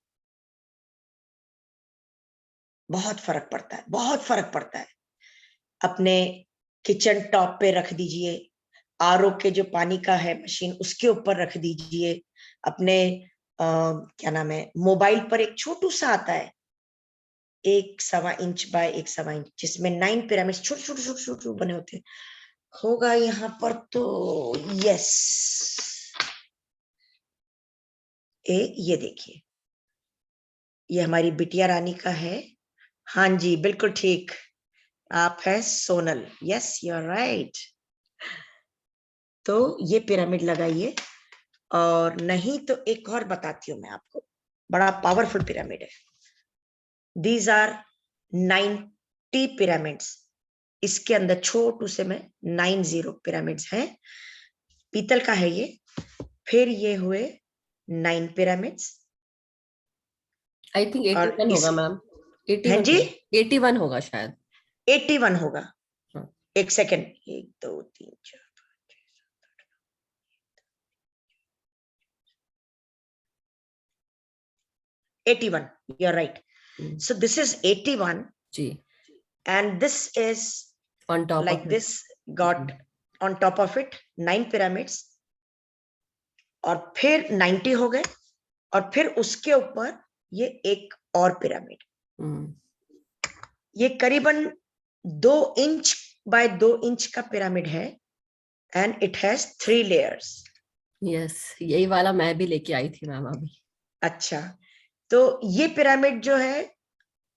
बहुत फर्क पड़ता है, बहुत फर्क पड़ता है। अपने किचन टॉप पे रख दीजिए, आरओ के जो पानी का है मशीन उसके ऊपर रख दीजिए, अपने क्या नाम है, मोबाइल पर एक छोटू सा आता है 1.25 इंच बाय 1.25 इंच, जिसमें 9 पिरामिड छोटे छोटे छोटे छोटे बने होते हैं, होगा यहाँ पर तो यस, ये देखिए, ये हमारी बिटिया रानी का है। हाँ जी बिल्कुल ठीक, आप है Sonal, yes you are right. तो ये पिरामिड लगाइए। और नहीं तो एक और बताती हूँ मैं आपको, बड़ा पावरफुल पिरामिड है। दीज आर 90 पिरामिड्स, इसके अंदर छोटू से में 90 पिरामिड्स हैं, पीतल का है ये। फिर ये हुए 9 पिरामिड्स। आई थिंक और 81 इस, होगा मैम, हाँ 81 जी 81 होगा शायद। 81 होगा। हाँ, एक second, 1 2 3 4 81, you are right. So this is 81 जी, and this is on top like of it. this got on top of it 9 pyramids और फिर 90 हो गए और फिर उसके ऊपर ये एक और पिरामिड। ये करीबन 2 इंच बाय 2 इंच का पिरामिड है and it has 3 layers. Yes, यही वाला मैं भी लेके आई थी मैम अभी। अच्छा, तो ये पिरामिड जो है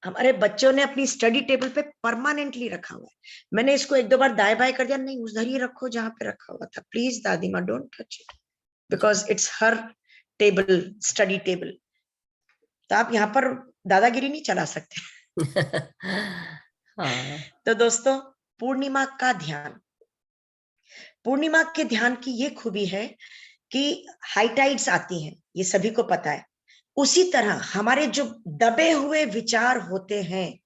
हमारे बच्चों ने अपनी स्टडी टेबल पे परमानेंटली रखा हुआ है। मैंने इसको एक दो बार दाएं बाएं कर दिया, नहीं उधर ही रखो जहां पे रखा हुआ था, प्लीज दादी माँ don't touch it because it's her table, study table. तो आप यहाँ पर दादागिरी नहीं चला सकते। हाँ, तो दोस्तों, पूर्णिमा का ध्यान, पूर्णिमा के ध्यान की ये खूबी है कि हाई टाइड्स आती हैं, ये सभी को पता है। उसी तरह हमारे जो दबे हुए विचार होते हैं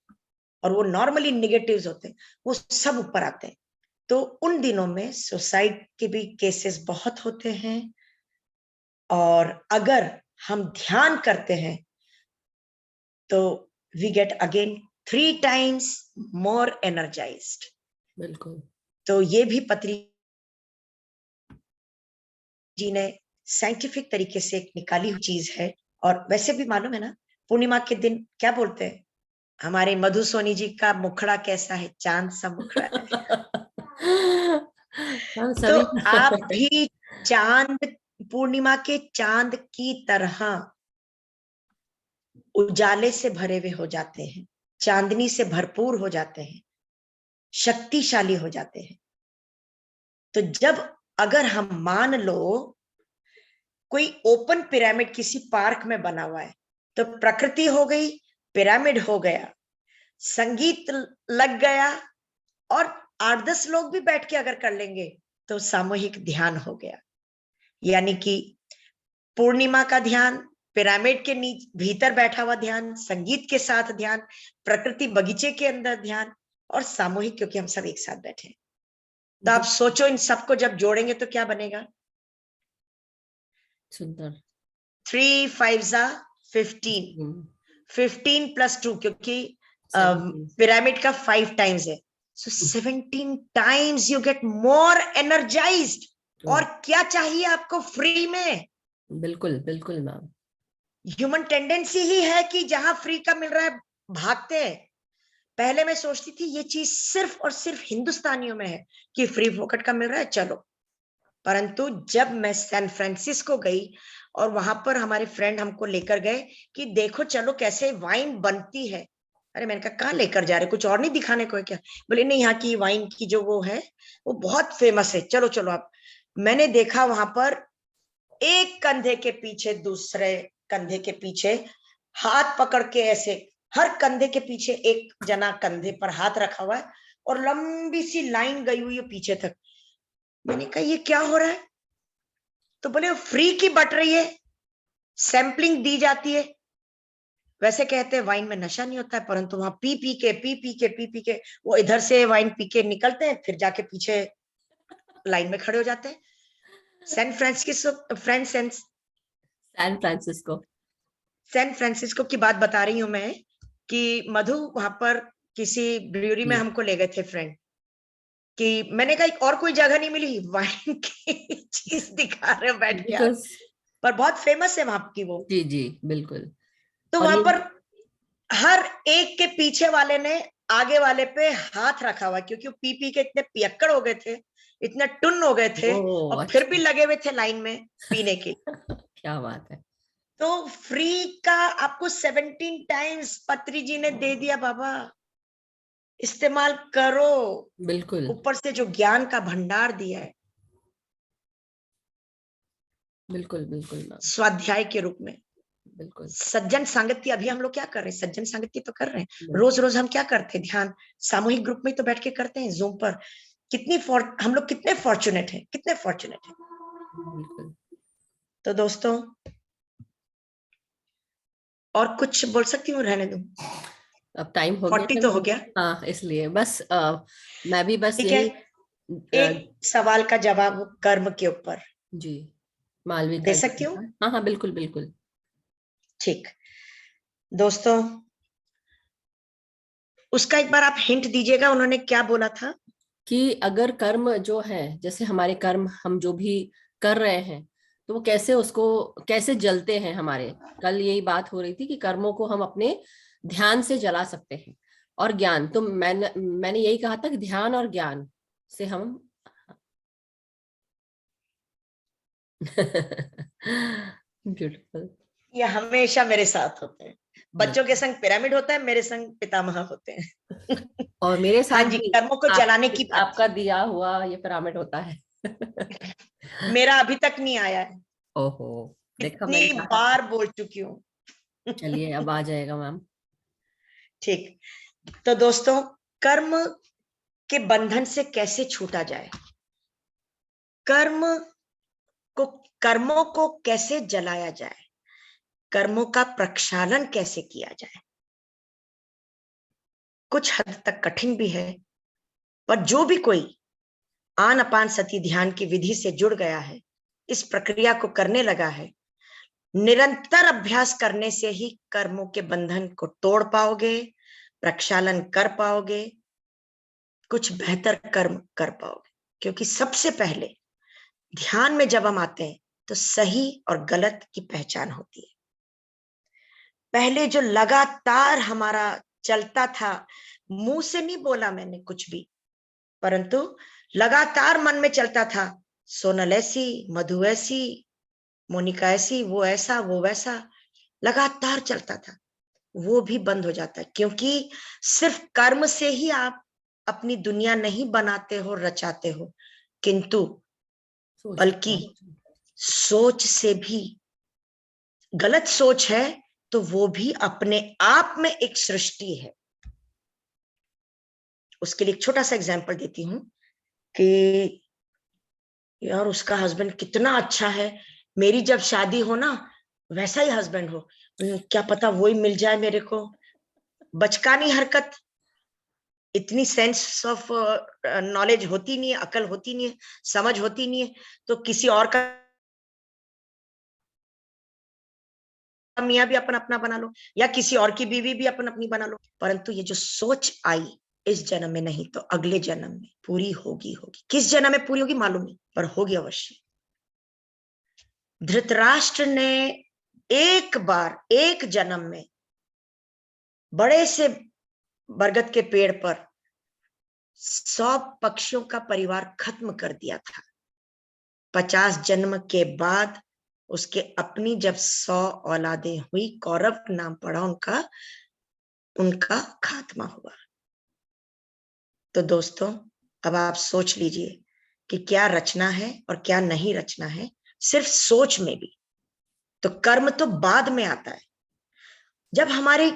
और वो नॉर्मली नेगेटिव्स होते हैं, वो सब ऊपर आते हैं। तो उन दिनों में सुसाइड के भी केसेस बहुत होते हैं और अगर हम ध्यान करते हैं तो we get again 3 times more energized. बिल्कुल। तो ये भी पत्री जी ने साइंटिफिक तरीके से एक निकाली हुई चीज है। और वैसे भी मालूम है ना, पूर्णिमा के दिन क्या बोलते हैं, हमारे मधु सोनी जी का मुखड़ा कैसा है, चांद सा मुखड़ा है। हम तो सभी आप भी चांद, पूर्णिमा के चांद की तरह उजाले से भरे हुए हो जाते हैं, चांदनी से भरपूर हो जाते हैं, शक्तिशाली हो जाते हैं। तो जब अगर हम मान लो कोई ओपन पिरामिड किसी पार्क में बना हुआ है, तो प्रकृति हो गई, पिरामिड हो गया, संगीत लग गया और 8-10 लोग भी बैठ के अगर कर लेंगे तो सामूहिक ध्यान हो गया। यानी कि पूर्णिमा का ध्यान, पिरामिड के भीतर बैठा हुआ ध्यान, संगीत के साथ ध्यान, प्रकृति बगीचे के अंदर ध्यान और सामूहिक, क्योंकि हम सब एक साथ बैठे हैं। तो आप सोचो इन सबको जब जोड़ेंगे तो क्या बनेगा? सुंदर। 3 5 15, 15 + 2 क्योंकि पिरामिड का 5 टाइम्स है, सो 17 times you get more energised. और क्या चाहिए आपको फ्री में? बिल्कुल बिल्कुल मैम। ह्यूमन टेंडेंसी ही है कि जहां फ्री का मिल रहा है भागते हैं। पहले मैं सोचती थी ये चीज सिर्फ और सिर्फ हिंदुस्तानियों में है कि फ्री फोकट का मिल रहा है चलो। परंतु जब मैं सैन फ्रांसिस्को गई और वहां पर हमारे फ्रेंड हमको लेकर गए कि देखो चलो कैसे वाइन बनती है। अरे मैंने कहा कहाँ लेकर जा रहे, कुछ और नहीं दिखाने को है क्या? बोले नहीं, यहाँ की वाइन की जो वो है वो बहुत फेमस है, चलो चलो आप। मैंने देखा वहां पर एक कंधे के पीछे दूसरे कंधे के पीछे हाथ पकड़ के ऐसे, हर कंधे के पीछे एक जना कंधे पर हाथ रखा हुआ है और लंबी सी लाइन गई हुई है पीछे तक। मैंने कहा ये क्या हो रहा है? तो बोले फ्री की बट रही है, सैंपलिंग दी जाती है। वैसे कहते हैं वाइन में नशा नहीं होता है, परंतु वहां पी पी के वो इधर से वाइन पी के निकलते हैं, फिर जाके पीछे लाइन में खड़े हो जाते हैं। सैन फ्रांसिस्को की बात बता रही हूं मैं कि मधु वहां पर किसी ब्रूअरी में हमको ले गए थे फ्रेंड, कि मैंने कहा और कोई जगह नहीं मिली, वाइन की चीज दिखा रहे हो बैठ के, पर बहुत फेमस है वहां की वो। जी जी बिल्कुल। तो वहां पर हर एक के पीछे वाले ने आगे वाले पे हाथ रखा हुआ, क्योंकि पी पी के इतने पियक्कड़ हो गए थे, इतने टुन्न हो गए थे और फिर भी लगे हुए थे लाइन में पीने के। क्या बात है। तो फ्री का आपको 17 टाइम्स पत्री जी ने दे दिया बाबा, इस्तेमाल करो। बिल्कुल ऊपर से जो ज्ञान का भंडार दिया है बिल्कुल बिल्कुल स्वाध्याय के रूप में। बिल्कुल। सज्जन संगति, अभी हम लोग क्या कर रहे हैं? सज्जन संगति तो कर रहे हैं रोज रोज। हम क्या करते हैं? ध्यान सामूहिक ग्रुप में तो बैठ के करते हैं जूम पर। हम लोग कितने फॉर्चुनेट हैं, कितने फॉर्चुनेट हैं। बिल्कुल। तो दोस्तों और कुछ बोल सकती हूँ, रहने दूं? अब टाइम हो 40 तो हो गया। हाँ, इसलिए बस मैं भी बस ठीक है, यही एक सवाल का जवाब कर्म के ऊपर जी मालविका दे जी सकती हूँ? हाँ हाँ बिल्कुल बिल्कुल। ठीक दोस्तों, उसका एक बार आप हिंट दीजिएगा, उन्होंने क्या बोला था? कि अगर कर्म जो है, जैसे हमारे कर्म हम जो भी कर रहे हैं, तो वो कैसे उसको कैसे जलते हैं हमारे। कल यही बात हो रही थी कि कर्मों को हम अपने ध्यान से जला सकते हैं। और ज्ञान, तो मैंने यही कहा था कि ध्यान और ज्ञान से हम ब्यूटीफुल। ये हमेशा मेरे साथ होते हैं। बच्चों के संग पिरामिड होता है, मेरे संग पितामह होते हैं। और मेरे हाँ साथ जी, भी कर्मों को जलाने की बात आपका दिया हुआ ये पिरामिड होता है। मेरा अभी तक नहीं आया है, ओहो, देखा मैंने इतनी कहा था। बार बोल चुकी हूँ। चलिए अब आ जाएगा मैम। ठीक, तो दोस्तों, कर्म के बंधन से कैसे छूटा जाए, कर्म को कर्मों को कैसे जलाया जाए, कर्मों का प्रक्षालन कैसे किया जाए, कुछ हद तक कठिन भी है, पर जो भी कोई आनापान सती ध्यान की विधि से जुड़ गया है, इस प्रक्रिया को करने लगा है, निरंतर अभ्यास करने से ही कर्मों के बंधन को तोड़ पाओगे, प्रक्षालन कर पाओगे, कुछ बेहतर कर्म कर पाओगे। क्योंकि सबसे पहले ध्यान में जब हम आते हैं तो सही और गलत की पहचान होती है। पहले जो लगातार हमारा चलता था, मुंह से नहीं बोला मैंने कुछ भी, परंतु लगातार मन में चलता था, सोनल ऐसी, मधु ऐसी, मोनिका ऐसी, वो ऐसा, वो वैसा, लगातार चलता था, वो भी बंद हो जाता है। क्योंकि सिर्फ कर्म से ही आप अपनी दुनिया नहीं बनाते हो, रचाते हो, किंतु बल्कि सोच से भी। गलत सोच है तो वो भी अपने आप में एक सृष्टि है। उसके लिए एक छोटा सा एग्जांपल देती हूं कि यार उसका हस्बैंड कितना अच्छा है, मेरी जब शादी हो ना वैसा ही हस्बैंड हो, क्या पता वही मिल जाए मेरे को। बचकानी हरकत, इतनी सेंस ऑफ नॉलेज होती नहीं है, अकल होती नहीं है, समझ होती नहीं है, तो किसी और का मियां भी अपन अपना बना लो, या किसी और की बीवी भी अपन अपनी बना लो। परंतु ये जो सोच आई, इस जन्म में नहीं तो अगले जन्म में पूरी होगी होगी। किस जन्म में पूरी होगी मालूम नहीं, पर होगी अवश्य। धृतराष्ट्र ने एक बार एक जन्म में बड़े से बरगद के पेड़ पर 100 पक्षियों का परिवार खत्म कर दिया था। 50 जन्म के बाद उसके अपनी जब 100 औलादें हुई, कौरव नाम पड़ा उनका, उनका खात्मा हुआ। तो दोस्तों, अब आप सोच लीजिए कि क्या रचना है और क्या नहीं रचना है, सिर्फ सोच में भी। तो कर्म तो बाद में आता है। जब हमारी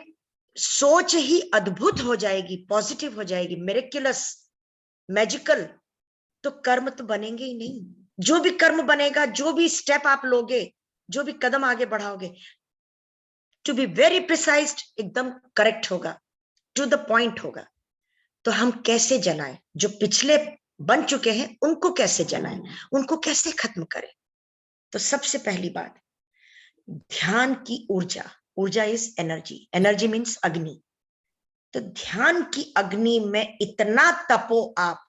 सोच ही अद्भुत हो जाएगी, पॉजिटिव हो जाएगी, मिरेक्युलस, मैजिकल, तो कर्म तो बनेंगे ही नहीं। जो भी कर्म बनेगा, जो भी स्टेप आप लोगे, जो भी कदम आगे बढ़ाओगे, टू बी वेरी प्रिसाइज, एकदम करेक्ट होगा, टू द पॉइंट होगा। तो हम कैसे जलाएं, जो पिछले बन चुके हैं उनको कैसे जलाएं, उनको कैसे खत्म करें? तो सबसे पहली बात, ध्यान की ऊर्जा। ऊर्जा इज एनर्जी, एनर्जी मीन्स अग्नि। तो ध्यान की अग्नि में इतना तपो, आप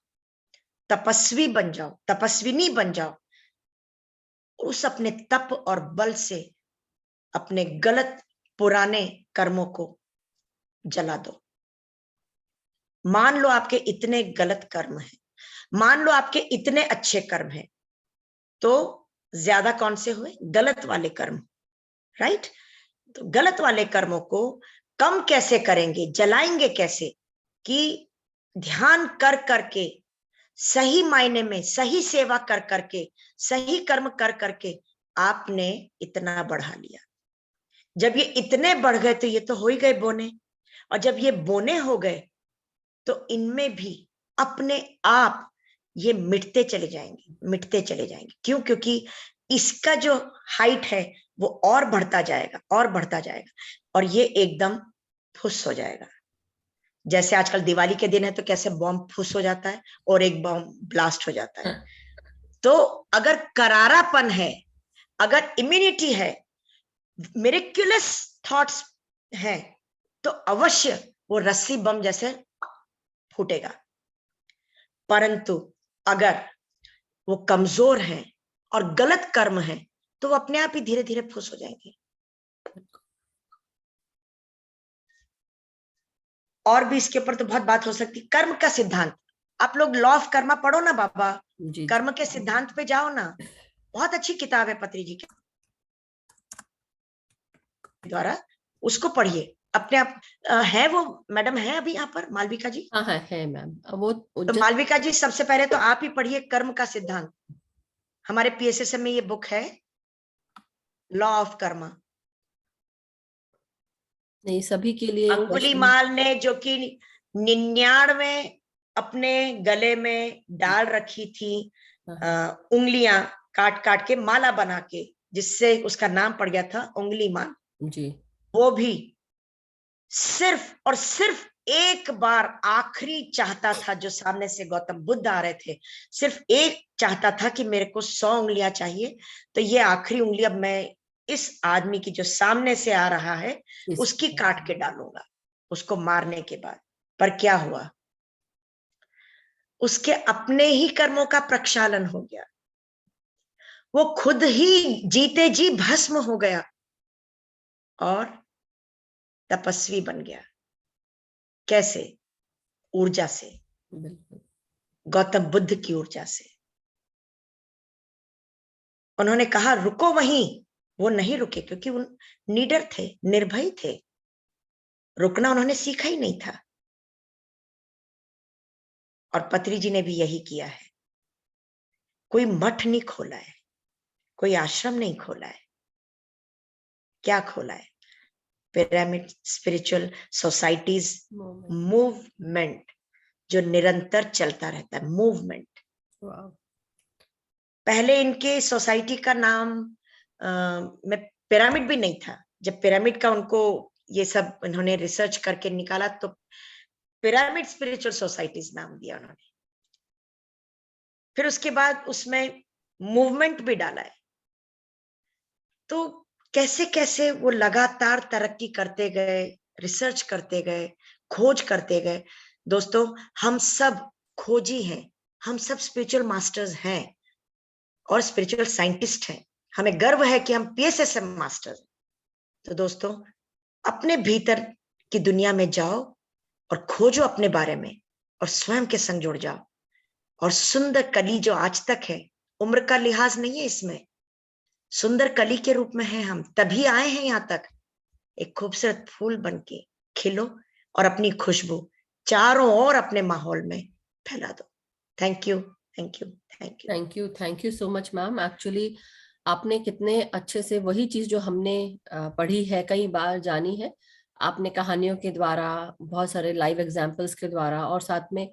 तपस्वी बन जाओ, तपस्विनी बन जाओ। उस अपने तप और बल से अपने गलत पुराने कर्मों को जला दो। मान लो आपके इतने गलत कर्म हैं, मान लो आपके इतने अच्छे कर्म हैं, तो ज्यादा कौन से हुए? गलत वाले कर्म, राइट? तो गलत वाले कर्मों को कम कैसे करेंगे, जलाएंगे कैसे? कि ध्यान कर करके, सही मायने में सही सेवा कर करके, सही कर्म कर करके आपने इतना बढ़ा लिया। जब ये इतने बढ़ गए तो ये तो हो ही गए बोने, और जब ये बोने हो गए तो इनमें भी अपने आप ये मिटते चले जाएंगे, मिटते चले जाएंगे। क्यों? क्योंकि इसका जो हाइट है वो और बढ़ता जाएगा, और बढ़ता जाएगा, और ये एकदम फुस हो जाएगा। जैसे आजकल दिवाली के दिन है तो कैसे बॉम्ब फुस हो जाता है और एक बॉम्ब ब्लास्ट हो जाता है। तो अगर करारापन है, अगर इम्यूनिटी है, मिरेक्युलस थॉट्स हैं, तो अवश्य वो रस्सी बम जैसे फूटेगा। परंतु अगर वो कमजोर है और गलत कर्म है तो वो अपने आप ही धीरे धीरे फुस हो जाएंगे। और भी इसके ऊपर तो बहुत बात हो सकती। कर्म का सिद्धांत, आप लोग लॉ ऑफ कर्मा पढ़ो ना बाबा, जी कर्म के सिद्धांत पे जाओ ना, बहुत अच्छी किताब है पत्री जी के द्वारा, उसको पढ़िए अपने आप। है वो मैडम है अभी यहाँ पर, मालविका जी? हाँ हाँ है मैम। वो तो मालविका जी सबसे पहले तो आप ही पढ़िए कर्म का सिद्धांत। हमारे पीएसएसएम में ये बुक है, लॉ ऑफ कर्मा। नहीं, सभी के लिए अंगुलीमाल ने जो कि 99 अपने गले में डाल रखी थी उंगलियां काट काट के माला बना के, जिससे उसका नाम पड़ गया था उंगलीमाल जी, वो भी सिर्फ और सिर्फ एक बार आखिरी चाहता था, जो सामने से गौतम बुद्ध आ रहे थे, सिर्फ एक चाहता था कि मेरे को 100 उंगलियां चाहिए, तो ये आखिरी उंगली अब मैं इस आदमी की जो सामने से आ रहा है उसकी काट के डालूंगा, उसको मारने के बाद। पर क्या हुआ, उसके अपने ही कर्मों का प्रक्षालन हो गया, वो खुद ही जीते जी भस्म हो गया और तपस्वी बन गया। कैसे? ऊर्जा से, गौतम बुद्ध की ऊर्जा से। उन्होंने कहा रुको वहीं, वो नहीं रुके क्योंकि वो निडर थे, निर्भय थे, रुकना उन्होंने सीखा ही नहीं था। और पत्री जी ने भी यही किया है। कोई मठ नहीं खोला है, कोई आश्रम नहीं खोला है, क्या खोला है? पिरामिड स्पिरिचुअल सोसाइटीज मूवमेंट, जो निरंतर चलता रहता है, मूवमेंट। पहले इनके सोसाइटी का नाम में पिरामिड भी नहीं था। जब पिरामिड का उनको ये सब इन्होंने रिसर्च करके निकाला तो पिरामिड स्पिरिचुअल सोसाइटीज नाम दिया उन्होंने। फिर उसके बाद उसमें मूवमेंट भी डाला है। तो कैसे कैसे वो लगातार तरक्की करते गए, रिसर्च करते गए, खोज करते गए। दोस्तों हम सब खोजी हैं, हम सब स्पिरिचुअल मास्टर्स हैं और स्पिरिचुअल साइंटिस्ट हैं। हमें गर्व है कि हम पीएसएसएम मास्टर हैं। तो दोस्तों अपने भीतर की दुनिया में जाओ और खोजो अपने बारे में और स्वयं के संग जुड़ जाओ। और सुंदर कली जो आज तक है, उम्र का लिहाज नहीं है इसमें, सुंदर कली के रूप में है हम, तभी आए हैं यहाँ तक। एक खूबसूरत फूल बनके खिलो और अपनी खुशबू चारों ओर अपने माहौल में फैला दो। Thank you, thank you, thank you, thank you, thank you so much ma'am. Actually आपने कितने अच्छे से वही चीज जो हमने पढ़ी है, कई बार जानी है, आपने कहानियों के द्वारा, बहुत सारे लाइव एग्जांपल्स के द्वारा, और साथ में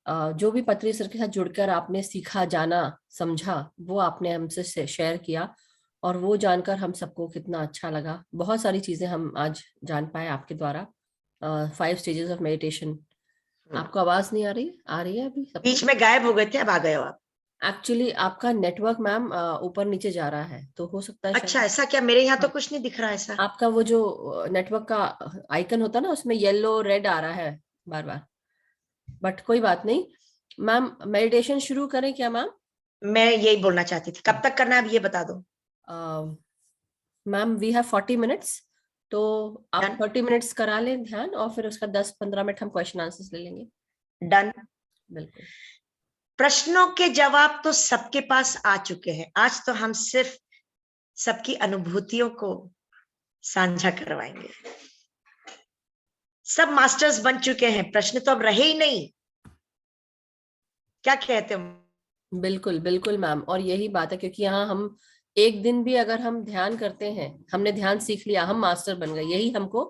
जो भी पत्री सर के साथ जुड़कर आपने सीखा, जाना, समझा, वो आपने हमसे शेयर किया, और वो जानकर हम सबको कितना अच्छा लगा। बहुत सारी चीजें हम आज जान पाए आपके द्वारा। 5 स्टेजेस ऑफ मेडिटेशन। आपको आवाज नहीं आ रही? आ रही है अभी सबको? बीच में गायब हो गए थे, अब आ गए हो आप। एक्चुअली आपका नेटवर्क मैम ऊपर नीचे जा रहा है, तो हो सकता है अच्छा शायद। ऐसा क्या? मेरे यहाँ तो हाँ, कुछ नहीं दिख रहा ऐसा। आपका वो जो नेटवर्क का आइकन होता है ना, उसमें येलो रेड आ रहा है बार बार, बट कोई बात नहीं। मैम मेडिटेशन शुरू करें क्या मैम? मैं यही बोलना चाहती थी, कब तक करना है अब ये बता दो। मैम वी हैव 40 मिनट्स, तो आप डन, 30 मिनट्स करा लें ध्यान, और फिर उसका 10-15 मिनट हम क्वेश्चन आंसर्स ले लेंगे। डन। बिल्कुल। प्रश्नों के जवाब तो सबके पास आ चुके हैं। आज तो हम सिर्फ सबकी अनुभूतियों को साझा करवाएंगे। सब मास्टर्स बन चुके हैं, प्रश्न तो अब रहे ही नहीं। क्या कहते हो? बिल्कुल बिल्कुल मैम, और यही बात है, क्योंकि यहाँ हम एक दिन भी अगर हम ध्यान करते हैं, हमने ध्यान सीख लिया, हम मास्टर बन गए। यही हमको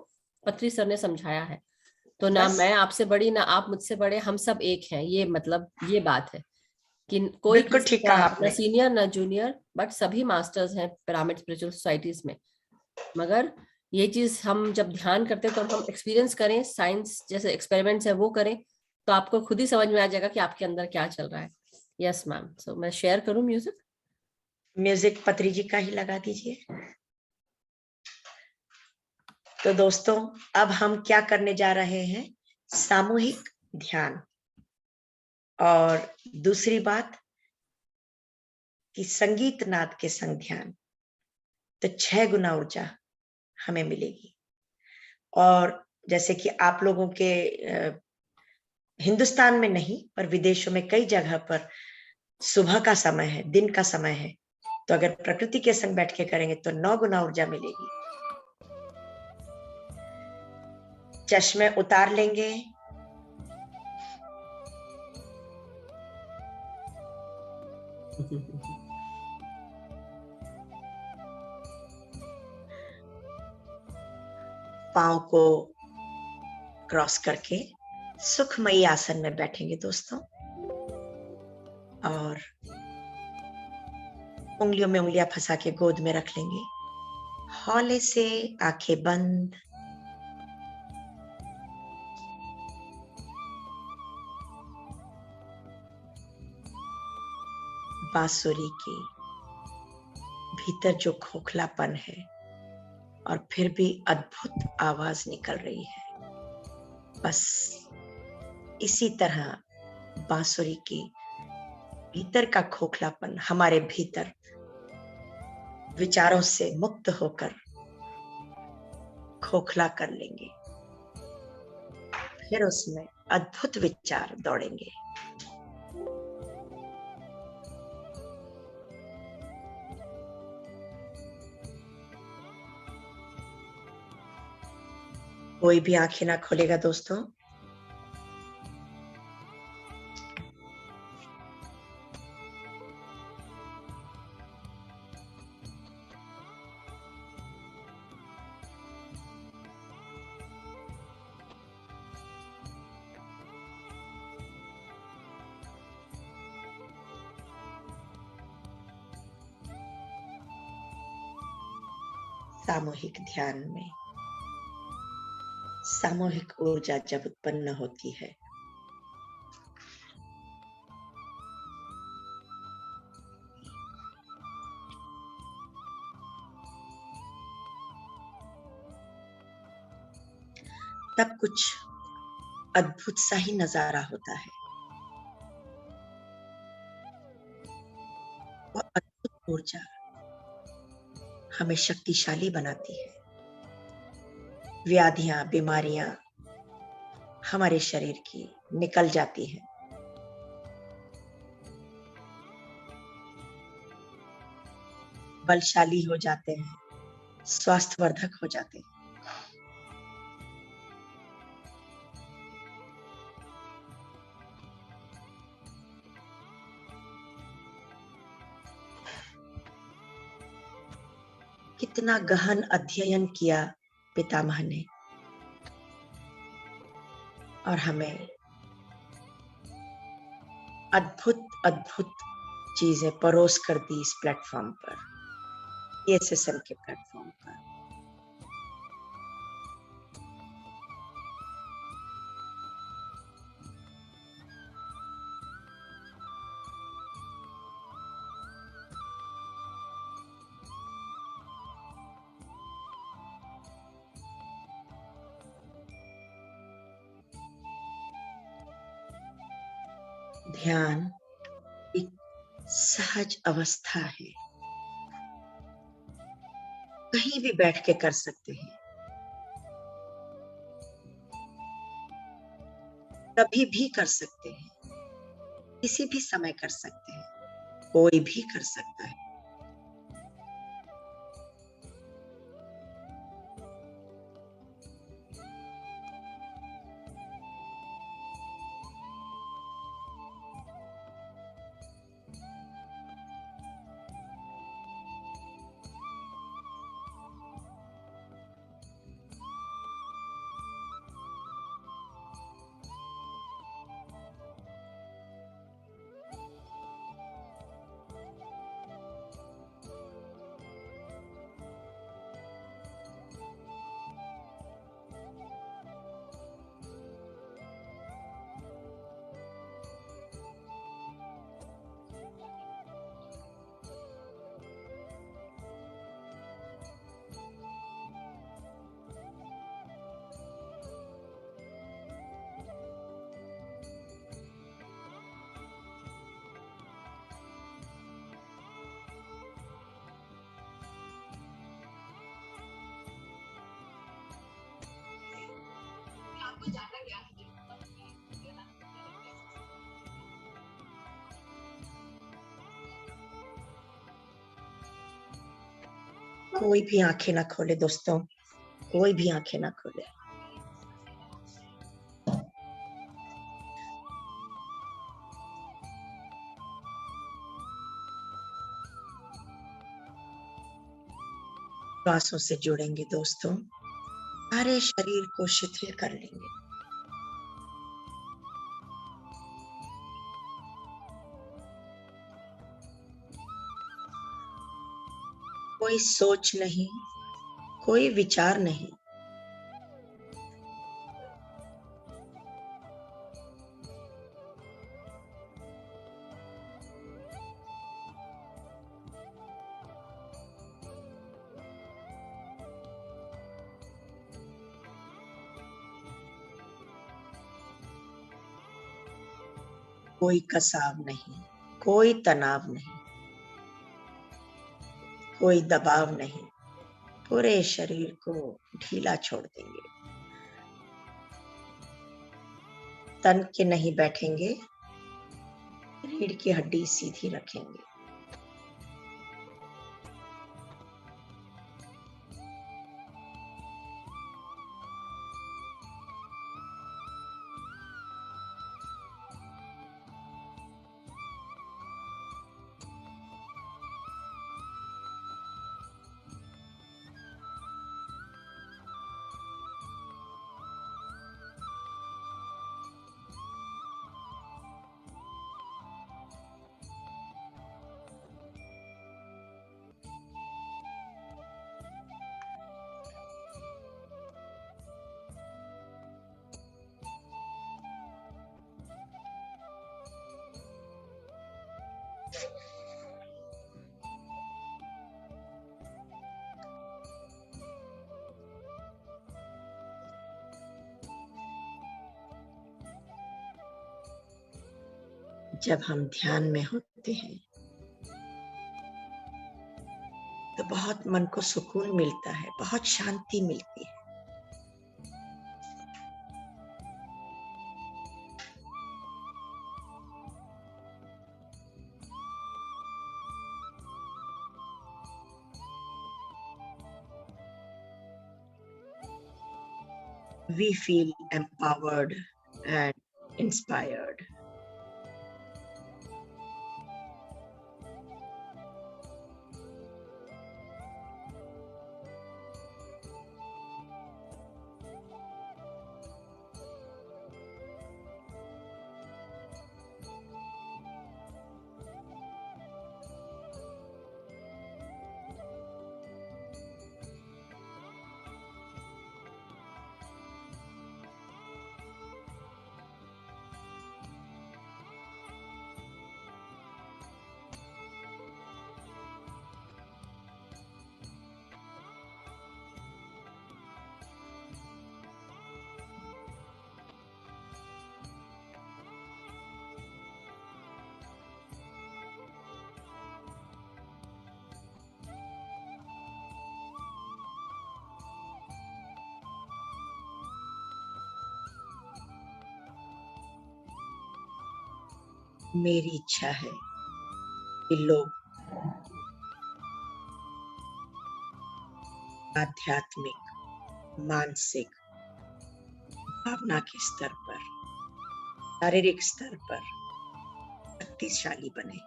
पत्री सर ने समझाया है। तो ना बस मैं आपसे बड़ी, ना आप मुझसे बड़े, हम सब एक हैं। ये मतलब ये बात है कि कोई बिल्कुल किसी ठीक का कहा ना आपने। सीनियर ना जूनियर, बट सभी मास्टर्स हैं पिरामिड स्पिरिचुअल सोसाइटीज में। मगर ये चीज हम जब ध्यान करते हैं, तो हम एक्सपीरियंस करें, साइंस जैसे एक्सपेरिमेंट्स है वो करें, तो आपको खुद ही समझ में आ जाएगा कि आपके अंदर क्या चल रहा है। Yes ma'am. सो मैं शेयर करूं म्यूजिक? म्यूजिक पत्री जी का ही लगा दीजिए। तो दोस्तों, अब हम क्या करने जा रहे हैं? सामूहिक ध्यान। और दूसरी बात कि संगीत नाद के संग ध्यान, तो 6 गुना ऊर्जा हमें मिलेगी। और जैसे कि आप लोगों के हिंदुस्तान में नहीं पर विदेशों में कई जगह पर सुबह का समय है, दिन का समय है, तो अगर प्रकृति के संग बैठ के करेंगे तो 9 गुना ऊर्जा मिलेगी। चश्मे उतार लेंगे। पांव को क्रॉस करके सुखमयी आसन में बैठेंगे दोस्तों, और उंगलियों में उंगलियां फंसा के गोद में रख लेंगे। हौले से आंखें बंद। बांसुरी के भीतर जो खोखलापन है और फिर भी अद्भुत आवाज निकल रही है, बस इसी तरह बांसुरी के भीतर का खोखलापन हमारे भीतर विचारों से मुक्त होकर खोखला कर लेंगे, फिर उसमें अद्भुत विचार दौड़ेंगे। कोई भी आंखें ना खोलेगा दोस्तों। सामूहिक ध्यान में सामूहिक ऊर्जा जब उत्पन्न होती है, तब कुछ अद्भुत सा ही नजारा होता है। वो अद्भुत ऊर्जा हमें शक्तिशाली बनाती है। व्याधियां, बीमारियां हमारे शरीर की निकल जाती हैं। बलशाली हो जाते हैं, स्वास्थ्यवर्धक हो जाते हैं। कितना गहन अध्ययन किया पितामह ने, और हमें अद्भुत अद्भुत चीजें परोस कर दी इस प्लेटफॉर्म पर, ESSM के प्लेटफॉर्म पर। ध्यान एक सहज अवस्था है, कहीं भी बैठ के कर सकते हैं, कभी भी कर सकते हैं, किसी भी समय कर सकते हैं, कोई भी कर सकता है। कोई भी आंखें ना खोले दोस्तों, कोई भी आंखें ना खोले। श्वासों से जुड़ेंगे दोस्तों, सारे शरीर को शिथिल कर लेंगे। कोई सोच नहीं, कोई विचार नहीं, कोई कसाव नहीं, कोई तनाव नहीं, कोई दबाव नहीं। पूरे शरीर को ढीला छोड़ देंगे। तन के नहीं बैठेंगे, रीढ़ की हड्डी सीधी रखेंगे। जब हम ध्यान में होते हैं तो बहुत मन को सुकून मिलता है, बहुत शांति मिलती है। We feel empowered and inspired. मेरी इच्छा है कि लोग आध्यात्मिक, मानसिक, भावना के स्तर पर, शारीरिक स्तर पर शक्तिशाली बने।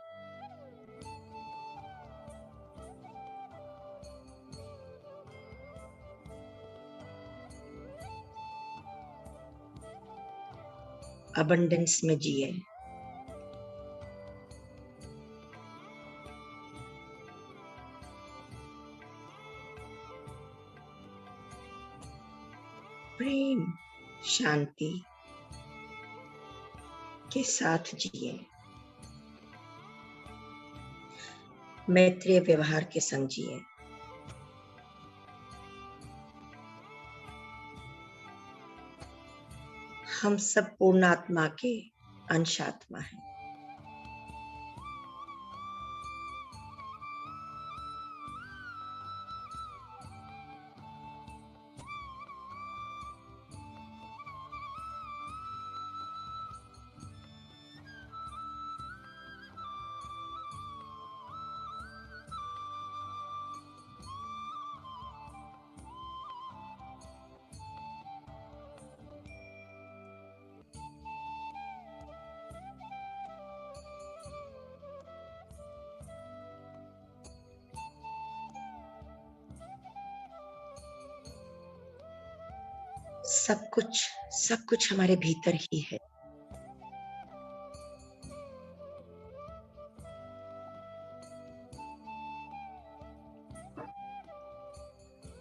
अबंडेंस में जिए। प्रेम, शांति के साथ जिए। मैत्रीय व्यवहार के संग जिए। हम सब पूर्ण आत्मा के अंश आत्मा हैं। सब कुछ हमारे भीतर ही है।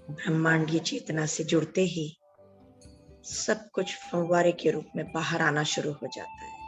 ब्रह्मांडीय चेतना से जुड़ते ही सब कुछ फव्वारे के रूप में बाहर आना शुरू हो जाता है।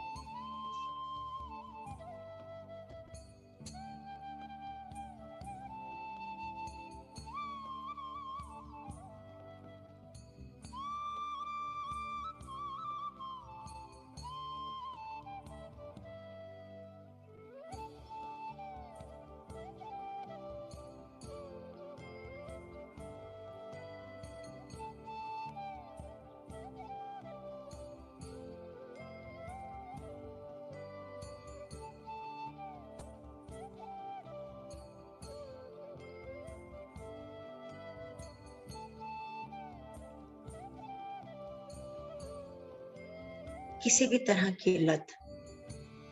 किसी भी तरह की लत,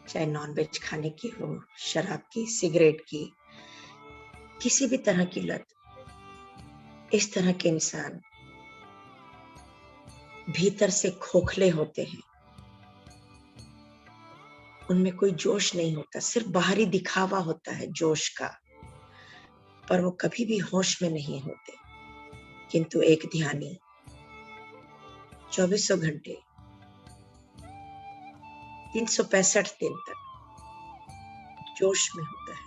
चाहे नॉनवेज खाने की हो, शराब की, सिगरेट की, किसी भी तरह की लत, इस तरह के इंसान भीतर से खोखले होते हैं। उनमें कोई जोश नहीं होता, सिर्फ बाहरी दिखावा होता है जोश का, पर वो कभी भी होश में नहीं होते। किंतु एक ध्यानी 24 घंटे 365 दिन तक जोश में होता है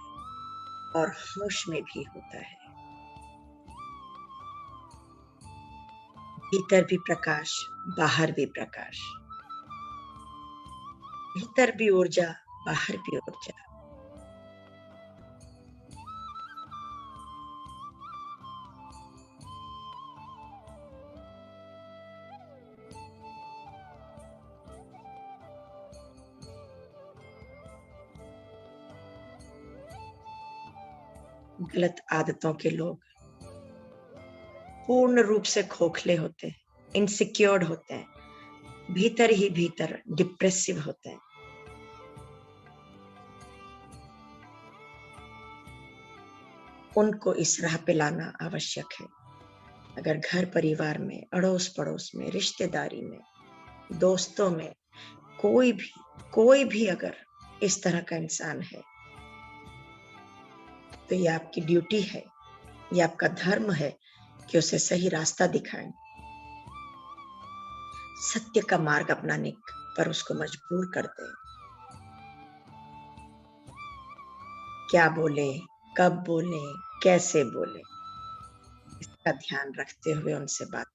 और होश में भी होता है। भीतर भी प्रकाश, बाहर भी प्रकाश, भीतर भी ऊर्जा, बाहर भी ऊर्जा। गलत आदतों के लोग पूर्ण रूप से खोखले होते हैं, इनसिक्योर्ड होते हैं, भीतर ही भीतर डिप्रेसिव होते हैं। उनको इस राह पे लाना आवश्यक है। अगर घर परिवार में, अड़ोस पड़ोस में, रिश्तेदारी में, दोस्तों में कोई भी अगर इस तरह का इंसान है, तो ये आपकी ड्यूटी है, ये आपका धर्म है कि उसे सही रास्ता दिखाएं, सत्य का मार्ग अपनाने पर उसको मजबूर कर दें। क्या बोले, कब बोले, कैसे बोले, इसका ध्यान रखते हुए उनसे बात।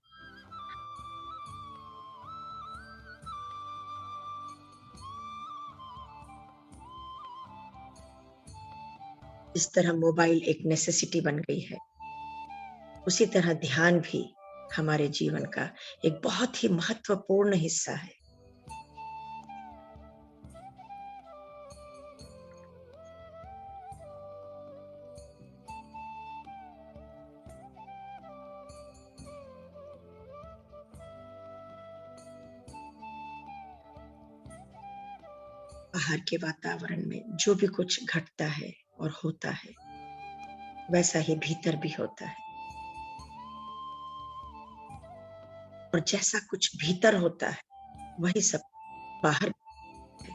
इस तरह मोबाइल एक नेसेसिटी बन गई है, उसी तरह ध्यान भी हमारे जीवन का एक बहुत ही महत्वपूर्ण हिस्सा है। बाहर के वातावरण में जो भी कुछ घटता है और होता है, वैसा ही भीतर भी होता है। और जैसा कुछ भीतर होता है, वही सब बाहर है।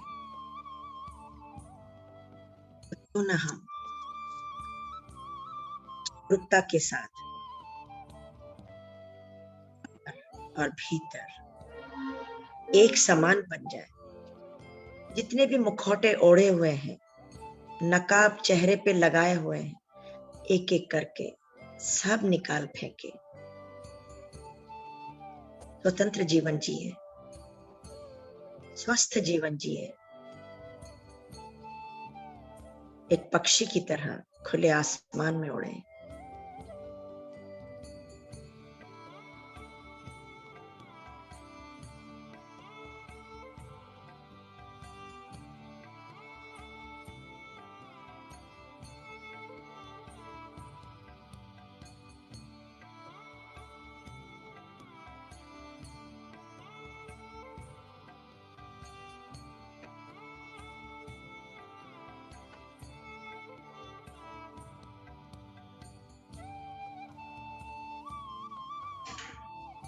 तो ना हम जागरूकता के साथ और भीतर एक समान बन जाए। जितने भी मुखौटे ओढ़े हुए हैं, नकाब चेहरे पे लगाए हुए हैं, एक एक करके सब निकाल फेंके। स्वतंत्र जीवन जिए, स्वस्थ जीवन जिए, एक पक्षी की तरह खुले आसमान में उड़े।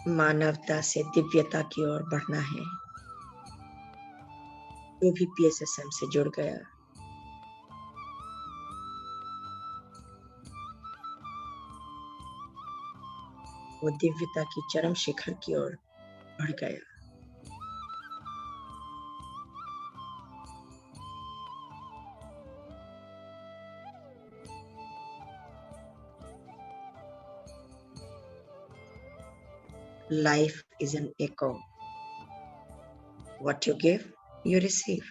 मानवता से दिव्यता की ओर बढ़ना है। जो भी PSSM से जुड़ गया, वो दिव्यता की चरम शिखर की ओर बढ़ गया। Life is an echo. What you give, you receive.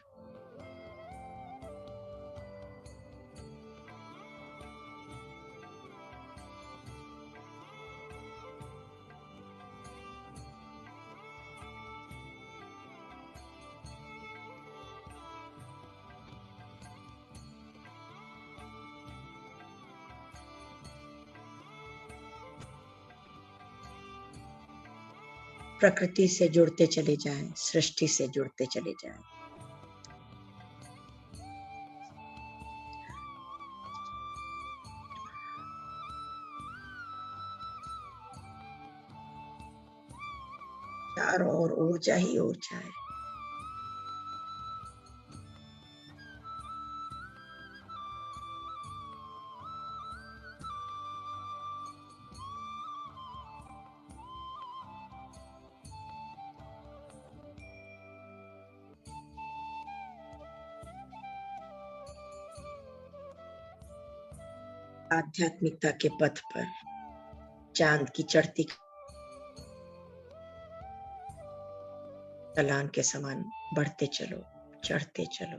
प्रकृति से जुड़ते चले जाएं, सृष्टि से जुड़ते चले जाएं। चारों ओर ऊर्जा ही ऊर्जा है। आध्यात्मिकता के पथ पर चांद की चढ़ती ढलान के समान बढ़ते चलो, चढ़ते चलो।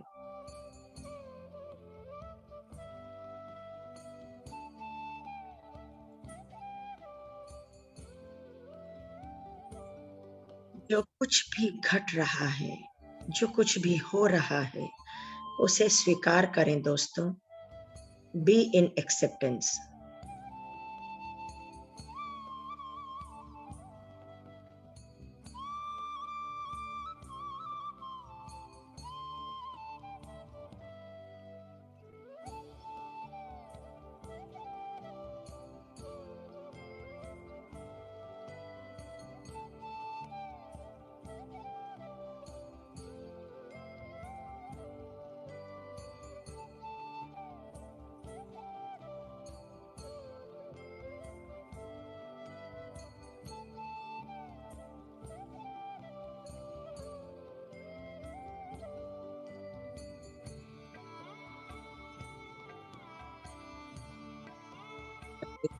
जो कुछ भी घट रहा है, जो कुछ भी हो रहा है, उसे स्वीकार करें दोस्तों। Be in acceptance.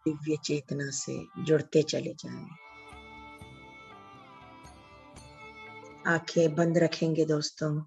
दिव्य चेतना से जुड़ते चले जाएं। आंखें बंद रखेंगे दोस्तों।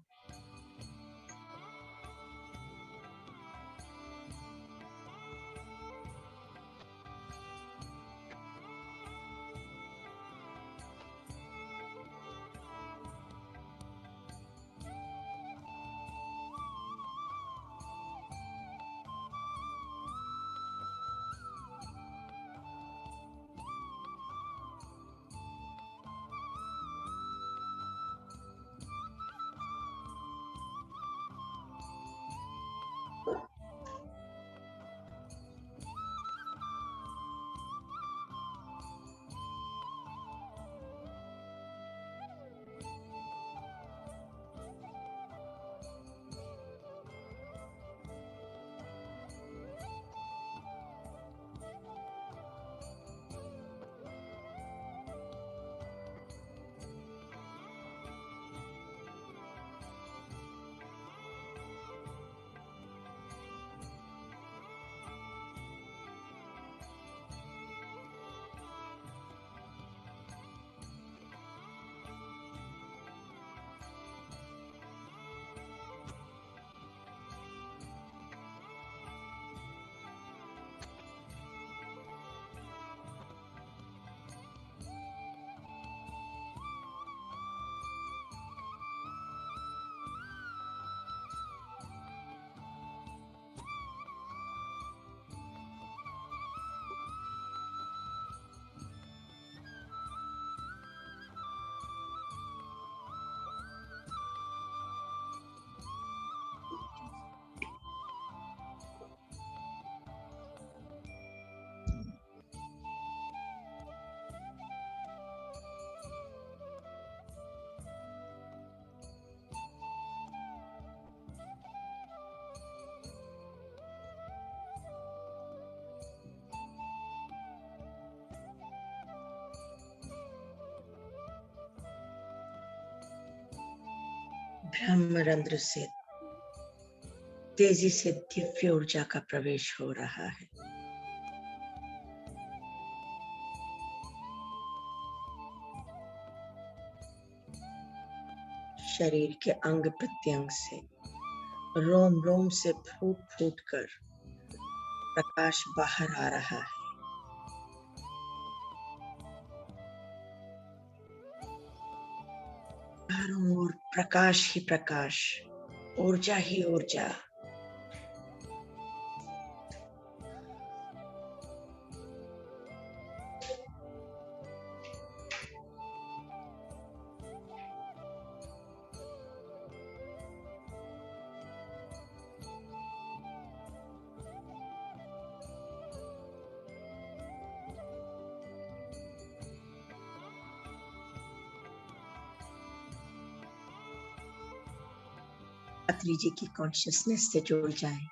ब्रह्मरंध्र से तेजी से दिव्य ऊर्जा का प्रवेश हो रहा है। शरीर के अंग प्रत्यंग से, रोम रोम से फूट फूट कर प्रकाश बाहर आ रहा है। चारों ओर प्रकाश ही प्रकाश, ऊर्जा ही ऊर्जा। अत्री जी की कॉन्शियसनेस से जुड़ जाएं।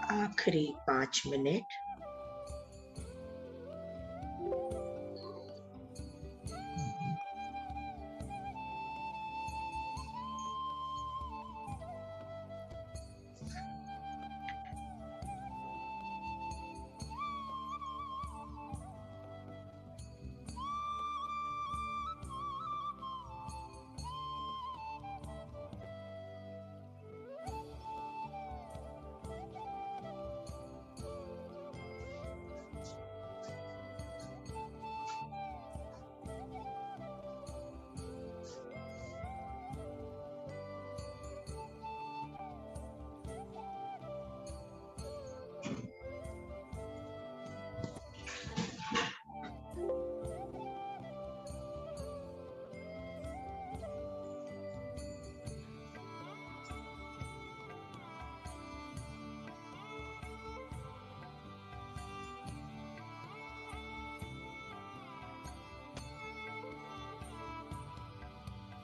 आखिरी 5 मिनट।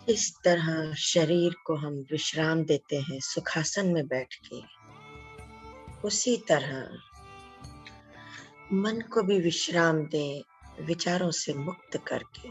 इस तरह शरीर को हम विश्राम देते हैं सुखासन में बैठ के, उसी तरह मन को भी विश्राम दें विचारों से मुक्त करके।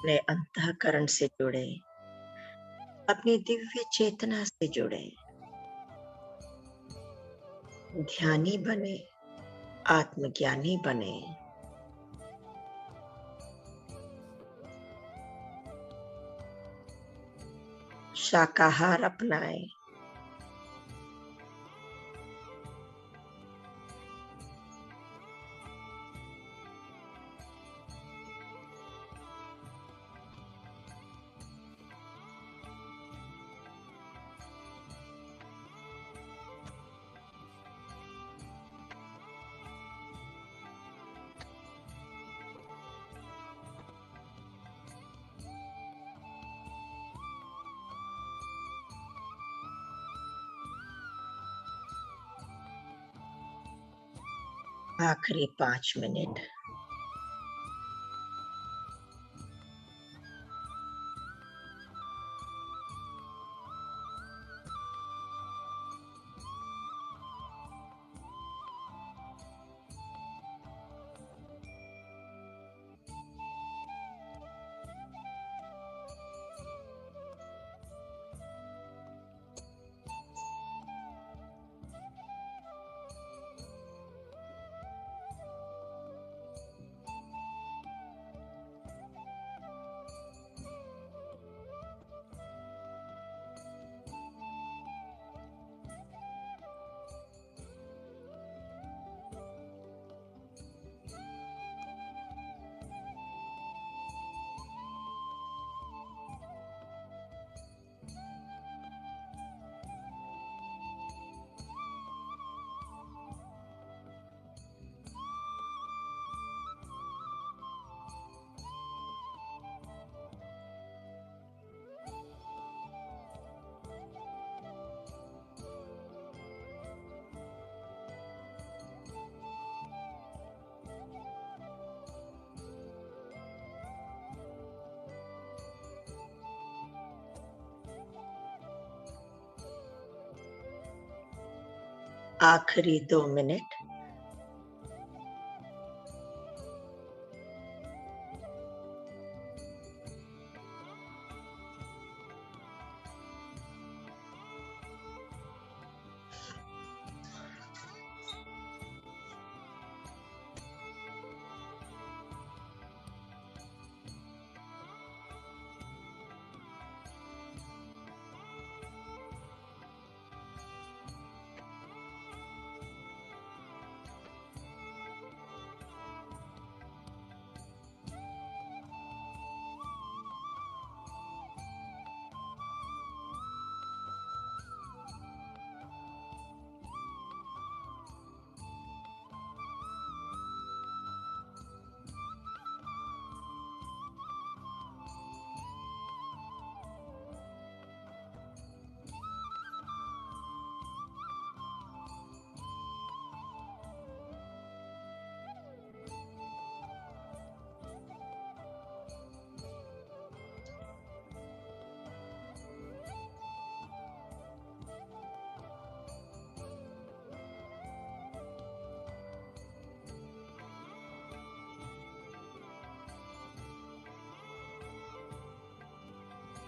अपने अंतःकरण से जुड़े, अपनी दिव्य चेतना से जुड़े, ध्यानी बने, आत्मज्ञानी बने। शाकाहार अपनाएं, आखिरी 5 मिनट। आखिरी 2 मिनट।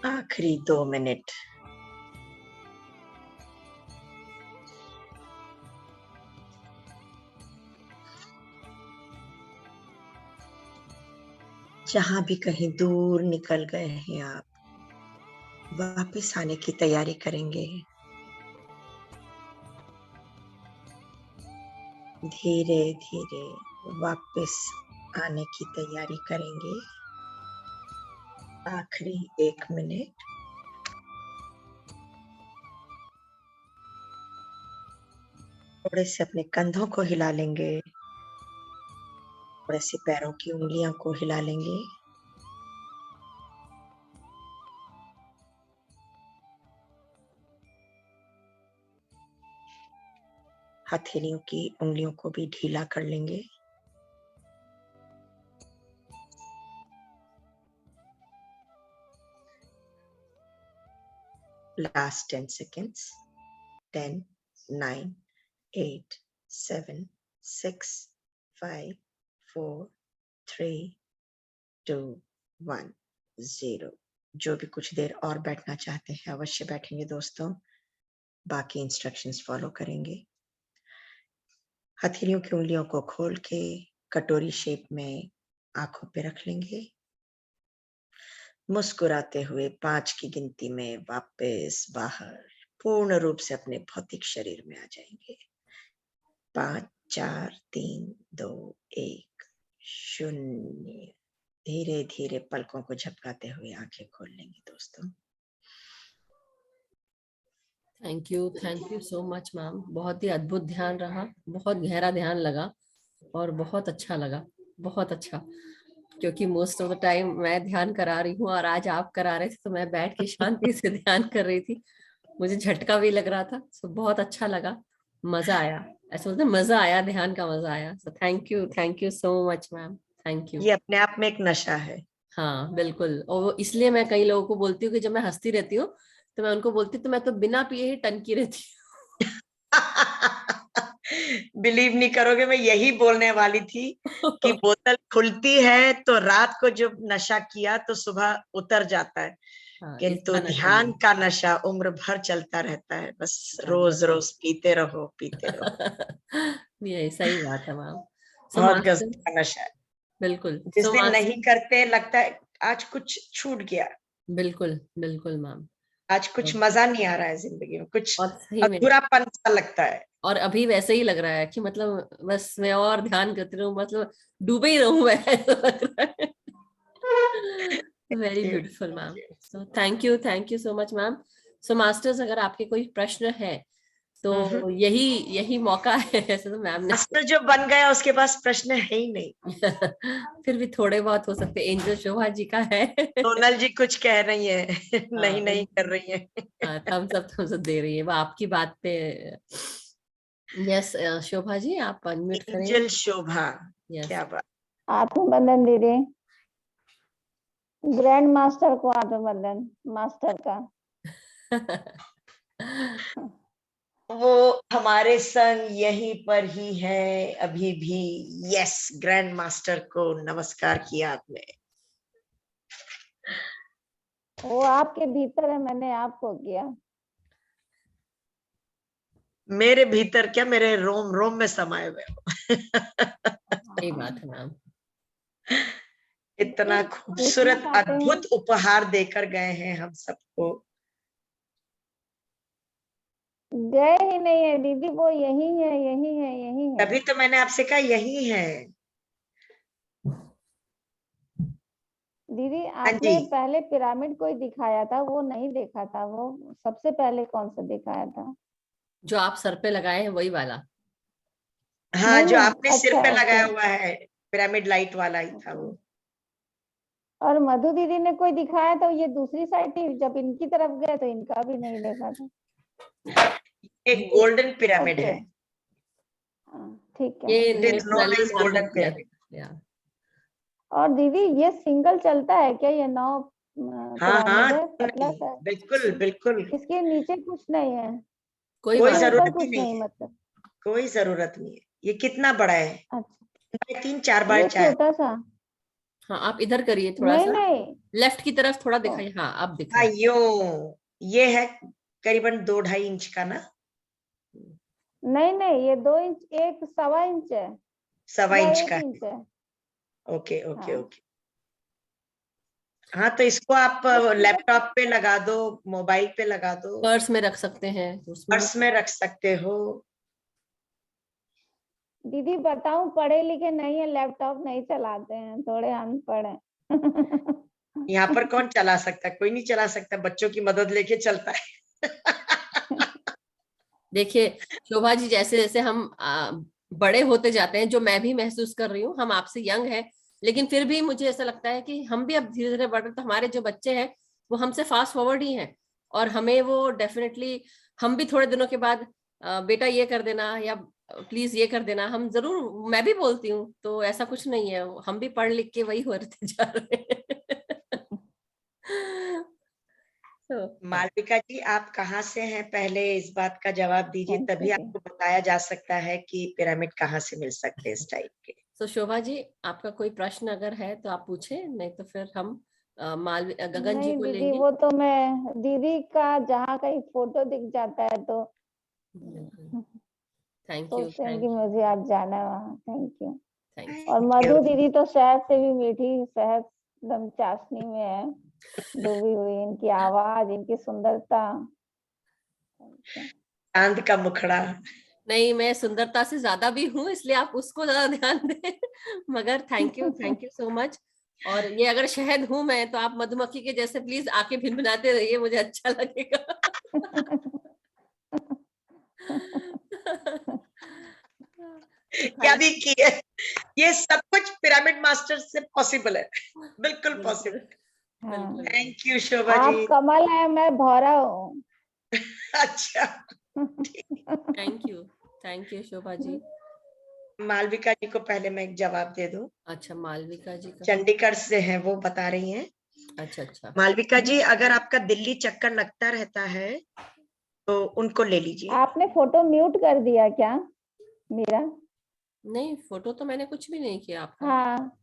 आखिरी 2 मिनट। जहां भी कहीं दूर निकल गए हैं आप, वापस आने की तैयारी करेंगे। धीरे धीरे वापस आने की तैयारी करेंगे। आखिरी 1 मिनट। थोड़े से अपने कंधों को हिला लेंगे, थोड़े से पैरों की उंगलियों को हिला लेंगे। हथेलियों की उंगलियों को भी ढीला कर लेंगे। Last 10 seconds. 10, 9, 8, 7, 6, 5, 4, 3, 2, 1, 0। जो भी कुछ देर और बैठना चाहते हैं अवश्य बैठेंगे दोस्तों, बाकी इंस्ट्रक्शंस फॉलो करेंगे। हथेलियों की उंगलियों को खोल के कटोरी शेप में आंखों पे रख लेंगे। मुस्कुराते हुए 5 की गिनती में वापस बाहर पूर्ण रूप से अपने भौतिक शरीर में आ जाएंगे। 5, 4, 3, 2, 1, 0। धीरे धीरे पलकों को झपकाते हुए आंखें खोल लेंगे दोस्तों। Thank you so much ma'am. बहुत ही अद्भुत ध्यान रहा, बहुत गहरा ध्यान लगा और बहुत अच्छा लगा, बहुत अच्छा। क्योंकि मोस्ट ऑफ द टाइम मैं ध्यान करा रही हूँ और आज आप करा रहे थे, तो मैं बैठ के शांति से ध्यान कर रही थी। मुझे झटका भी लग रहा था, सो बहुत अच्छा लगा, मजा आया। ऐसा बोलते हैं, मजा आया, ध्यान का मजा आया। सो thank you so much ma'am, thank you. ये अपने आप में एक नशा है। हाँ बिल्कुल, और वो इसलिए मैं कई लोगों को बोलती हूँ कि जब मैं हंसती रहती हूँ तो मैं उनको बोलती हूँ तो मैं तो बिना पिए ही टनकी रहती बिलीव नहीं करोगे, मैं यही बोलने वाली थी कि हूँ। बोतल खुलती है तो रात को जब नशा किया तो सुबह उतर जाता है, हाँ, किंतु इसका नशा ध्यान नहीं। का नशा उम्र भर चलता रहता है। बस हाँ रोज बिल्कुल। रोज पीते रहो, पीते रहो। ये सही बात है मैम। सो बहुत मास्टर, गजब का नशा है। बिल्कुल। जिस सो दिन नहीं मास्टर, करते लगता है आज कुछ छूट गया, बिल्कुल बिल्कुल मैम। आज कुछ मजा नहीं आ रहा है जिंदगी में, कुछ और सही में, अधूरापन सा लगता है। और अभी वैसे ही लग रहा है कि मतलब बस मैं और ध्यान करती रहूं, मतलब डूबे ही रहूं मैं, ऐसा लग रहा है। Very beautiful ma'am. So thank you so much ma'am. So masters, अगर आपके कोई प्रश्न है तो यही यही मौका है। ऐसे तो मैम ने मास्टर जो बन गया उसके पास प्रश्न है ही नहीं। फिर भी थोड़े बहुत हो सकते। एंजल शोभा जी का है। सोनल जी कुछ कह रही है, हाँ नहीं नहीं कर रही है। थम्स अप दे रही है वो आपकी बात पे। यस शोभा जी, आप अनम्यूट करें। एंजल शोभा, यस। क्या बात। आत्मबंधन दीदी, ग्रैंड मास्टर को आत्मबंधन मास्टर का। वो हमारे संग यहीं पर ही है अभी भी। यस, ग्रैंड मास्टर को नमस्कार किया आपने। वो आपके भीतर है, मैंने आपको किया। मेरे भीतर क्या, मेरे रोम रोम में समाये हुए हो। सही बात है मैम। इतना दीदी, पूछना खूबसूरत चाहते हैं, अद्भुत उपहार देकर गए हैं हम सबको। गए ही नहीं है दीदी, वो यही है, यही है, यही है। तभी तो मैंने आपसे कहा यही है। दीदी, हाँ जी। आपने पहले पिरामिड कोई दिखाया था, वो नहीं देखा था। वो सबसे पहले कौन सा दिखाया था? जो आप सर पे लगाए हैं वही वाला। हाँ, नहीं जो नहीं, आपने सिर अच्छा पे ओके लगाया हुआ है, पिरामिड लाइट वाला ही था वो। और मधु दीदी ने कोई दिखाया था, ये दूसरी साइड थी। जब इनकी तरफ गए तो इनका भी नहीं देखा था। एक गोल्डन पिरामिड ओके, है। हाँ, ठीक है। ये it is miss known Nalini as ma'am ने गोल्डन किया पिरामिड। था। या और दीदी, ये सिंगल चलता है क्या? ये 9 हाँ पिरामिड हाँ, है, क्यों पतला नहीं, सा है। बिल्कुल बिल्कुल। इसके नीचे कुछ नहीं है, कोई कोई इसके बात ऊपर जरूरत ही कुछ नहीं नहीं है, मतलब। कोई जरूरत नहीं है। ये कितना बड़ा है, अच्छा, 3-4 बाय ये 4। छोटा सा। हाँ, आप इधर करिए थोड़ा नहीं सा, नहीं, लेफ्ट की तरफ थोड़ा ओ, दिखाइए। हाँ, अब दिख हाँ रहा है। ये है करीबन 2-2.5 इंच का ना। नहीं नहीं, ये 2 इंच, एक 1.25 इंच है, 1.25 इंच या का 1 इंच है। है। ओके ओके हाँ, ओके। हाँ, तो इसको आप ये सिंगल। लैपटॉप पे लगा दो, मोबाइल पे लगा दो, पर्स में रख सकते हैं, तो उसमें भी। पर्स में रख सकते हो। दीदी बताऊं, पढ़े लिखे नहीं है, लैपटॉप नहीं चलाते हैं, थोड़े अनपढ़ हैं। यहाँ पर कौन चला सकता है? कोई नहीं चला सकता, बच्चों की मदद लेके चलता है। देखिए शोभा जी, जैसे जैसे हम बड़े होते जाते हैं, जो मैं भी महसूस कर रही हूँ, हम आपसे यंग हैं, लेकिन फिर भी मुझे ऐसा लगता है कि हम भी अब धीरे धीरे बढ़ रहे, तो हमारे जो बच्चे हैं वो हमसे फास्ट फॉरवर्ड ही हैं। और हमें वो डेफिनेटली, हम भी थोड़े दिनों के बाद बेटा ये कर देना, या प्लीज ये कर देना, हम जरूर, मैं भी बोलती हूँ, तो ऐसा कुछ नहीं है, हम भी पढ़ लिख के वही होते जा रहे हैं। तो हाँ। मालविका जी, आप कहाँ से हैं? पहले इस बात का जवाब दीजिए, थैंक तभी यू दी। आपको बताया जा सकता है कि पिरामिड कहाँ से मिल सकते हैं इस टाइप के। तो शोभा जी, आपका कोई प्रश्न अगर है तो आप पूछे, नहीं तो फिर हम गगन जी नहीं को दीदी, लेंगे। वो तो मैं दीदी का जहाँ कहीं फोटो दिख जाता है तो थैंक यू, सोचते हैं कि थैंक यू, मुझे आज जाना है वहाँ। Thank you. Thank you. और क्यों? मधु दीदी तो शहद से भी मीठी, शहद एकदम चाशनी में है डूबी हुई। इनकी आवाज, इनकी सुंदरता। चांद का मुखड़ा। नहीं, मैं सुंदरता से ज्यादा भी हूँ, इसलिए आप उसको ज्यादा ध्यान दें। मगर थैंक यू सो मच। और ये अगर शहद हूं मैं, तो आप मधुमक्खी के जैसे प्लीज आके भिनभिनाते रहिए, मुझे अच्छा लगेगा। तो क्या थैंक भी किए, ये सब कुछ पिरामिड मास्टर से पॉसिबल है, बिल्कुल बिल्कुल, पॉसिबल। हाँ, बिल्कुल। Thank you Shobha ji. आप कमल है, मैं भौरा हूँ। अच्छा, थैंक यू शोभा जी। मालविका जी को पहले मैं एक जवाब दे दूं। अच्छा, मालविका जी का। चंडीगढ़ से हैं, वो बता रही हैं। अच्छा अच्छा। मालविका जी, अगर आपका दिल्ली चक्कर लगता रहता है तो उनको ले लीजिए। आपने फोटो म्यूट कर दिया क्या मेरा? नहीं, फोटो तो मैंने कुछ भी नहीं किया आपका। हाँ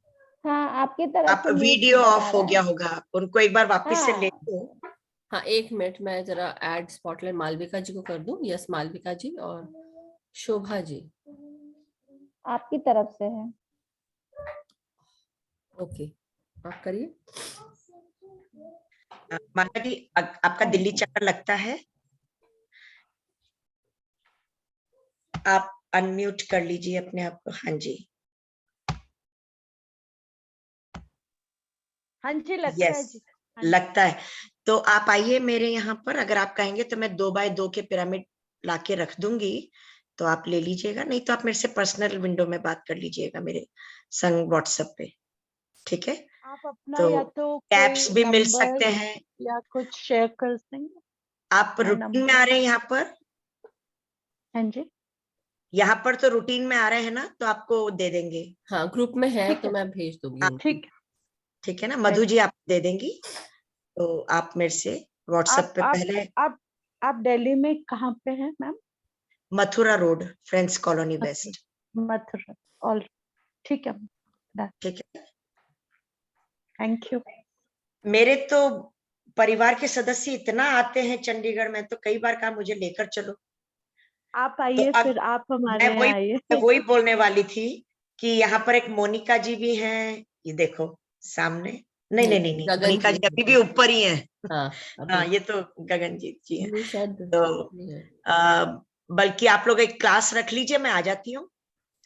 हाँ, आपकी तरफ आप से म्यूट वीडियो बता ऑफ हो रहा गया है। होगा, उनको एक बार वापस से ले हाँ, लो। हाँ, एक मिनट, मैं जरा ऐड स्पॉटलाइट मालविका जी को कर दूं। यस, मालविका जी और शोभा जी। आपकी तरफ से है। ओके, आप करिए। माता जी, आपका थैंक दिल्ली यू। चक्कर लगता है, आप अनम्यूट कर लीजिए अपने आप को। हाँ जी, हाँ जी, लगता है यस, जी। हाँ जी। लगता है। तो आप आइए मेरे यहाँ पर, अगर आप कहेंगे तो मैं 2x2 के पिरामिड लाके रख दूंगी, तो आप ले लीजिएगा। नहीं तो आप मेरे से पर्सनल विंडो में बात कर लीजिएगा मेरे संग व्हाट्सएप पे, ठीक है? आप अपना तो या तो कैप्स कोई भी मिल नंबर सकते हैं। या कुछ शेयर कर देंगे। आप अपना रूटीन में नंबर। आ रहे हैं यहाँ पर? हाँ जी, यहाँ पर तो रूटीन में आ रहे हैं ना, तो आपको दे देंगे। हाँ, ग्रुप में है ठीक तो है। मैं भेज दूंगी आप, उनको। ठीक है। ठीक है ना, मधु जी आप दे देंगी। तो आप मेरे से व्हाट्सएप आप पे आप पहले, आप आप दिल्ली में कहाँ पे हैं ma'am? Mathura road, friends colony waste. Mathura, all ठीक है, ठीक है। Thank you. मेरे तो परिवार के सदस्य इतना आते हैं चंडीगढ़ में, तो कई बार कहा मुझे लेकर चलो। आप तो आइए, अब फिर आप हमारे मैं यहाँ आइए। वही बोलने वाली थी कि यहाँ पर एक मोनिका जी भी हैं, ये देखो सामने। नहीं नहीं नहीं नहीं, गगन मोनिका जी अभी भी ऊपर ही हैं। हाँ हाँ, अभी ये तो गगनजीत जी हैं। ये शायद तो नहीं है। बल्कि आप लोग एक क्लास रख लीजिए, मैं आ जाती हूँ।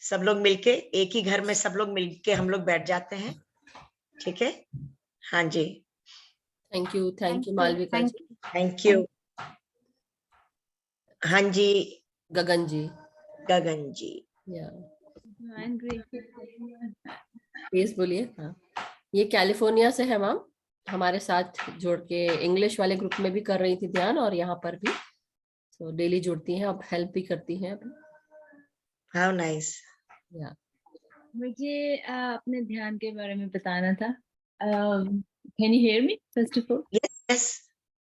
सब लोग मिलके एक ही घर में, सब लोग मिलके हम लोग बैठ जाते हैं। ठीक है। हाँ जी, थैंक यू मालविका थैंक जी। Thank you. हाँ जी, गगन जी, गगन जी। या प्लीज बोलिए। हाँ, ये कैलिफोर्निया से है मैम, हमारे साथ जुड़ के इंग्लिश वाले ग्रुप में भी कर रही थी ध्यान, और यहाँ पर भी तो डेली जुड़ती हैं, अब हेल्प भी करती हैं अभी। How nice. या मुझे अपने ध्यान के बारे में बताना था। Can you hear me first of all? Yes.